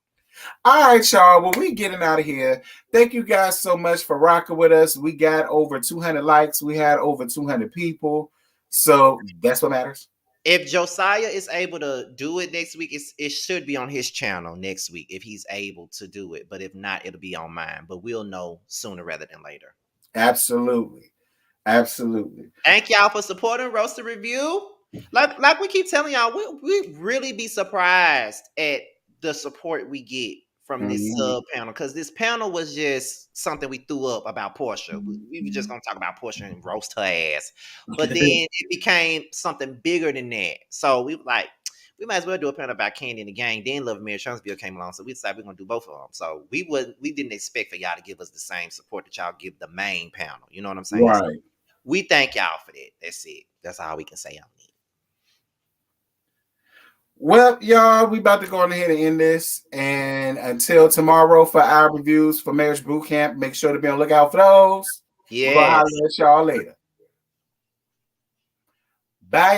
All right, y'all. Well, we getting out of here. Thank you guys so much for rocking with us. We got over 200 likes. We had over 200 people. So that's what matters. If Josiah is able to do it next week, it should be on his channel next week if he's able to do it. But if not, it'll be on mine. But we'll know sooner rather than later. Absolutely. Absolutely. Thank y'all for supporting Roasted Review. Like we keep telling y'all, we really be surprised at the support we get from this sub panel, because this panel was just something we threw up about Portia. We were just gonna talk about Portia and roast her ass, but then it became something bigger than that. So we were like, we might as well do a panel about Candy and the Gang. Then Love Mary Transville came along, so we decided we're gonna do both of them. So we didn't expect for y'all to give us the same support that y'all give the main panel. You know what I'm saying? Right. So we thank y'all for that. That's it. That's all we can say on it. Well, y'all, we about to go on ahead and end this. And until tomorrow for our reviews for Marriage Boot Camp, make sure to be on the lookout for those. Yes. We're going to holler at y'all later. Bye, y'all.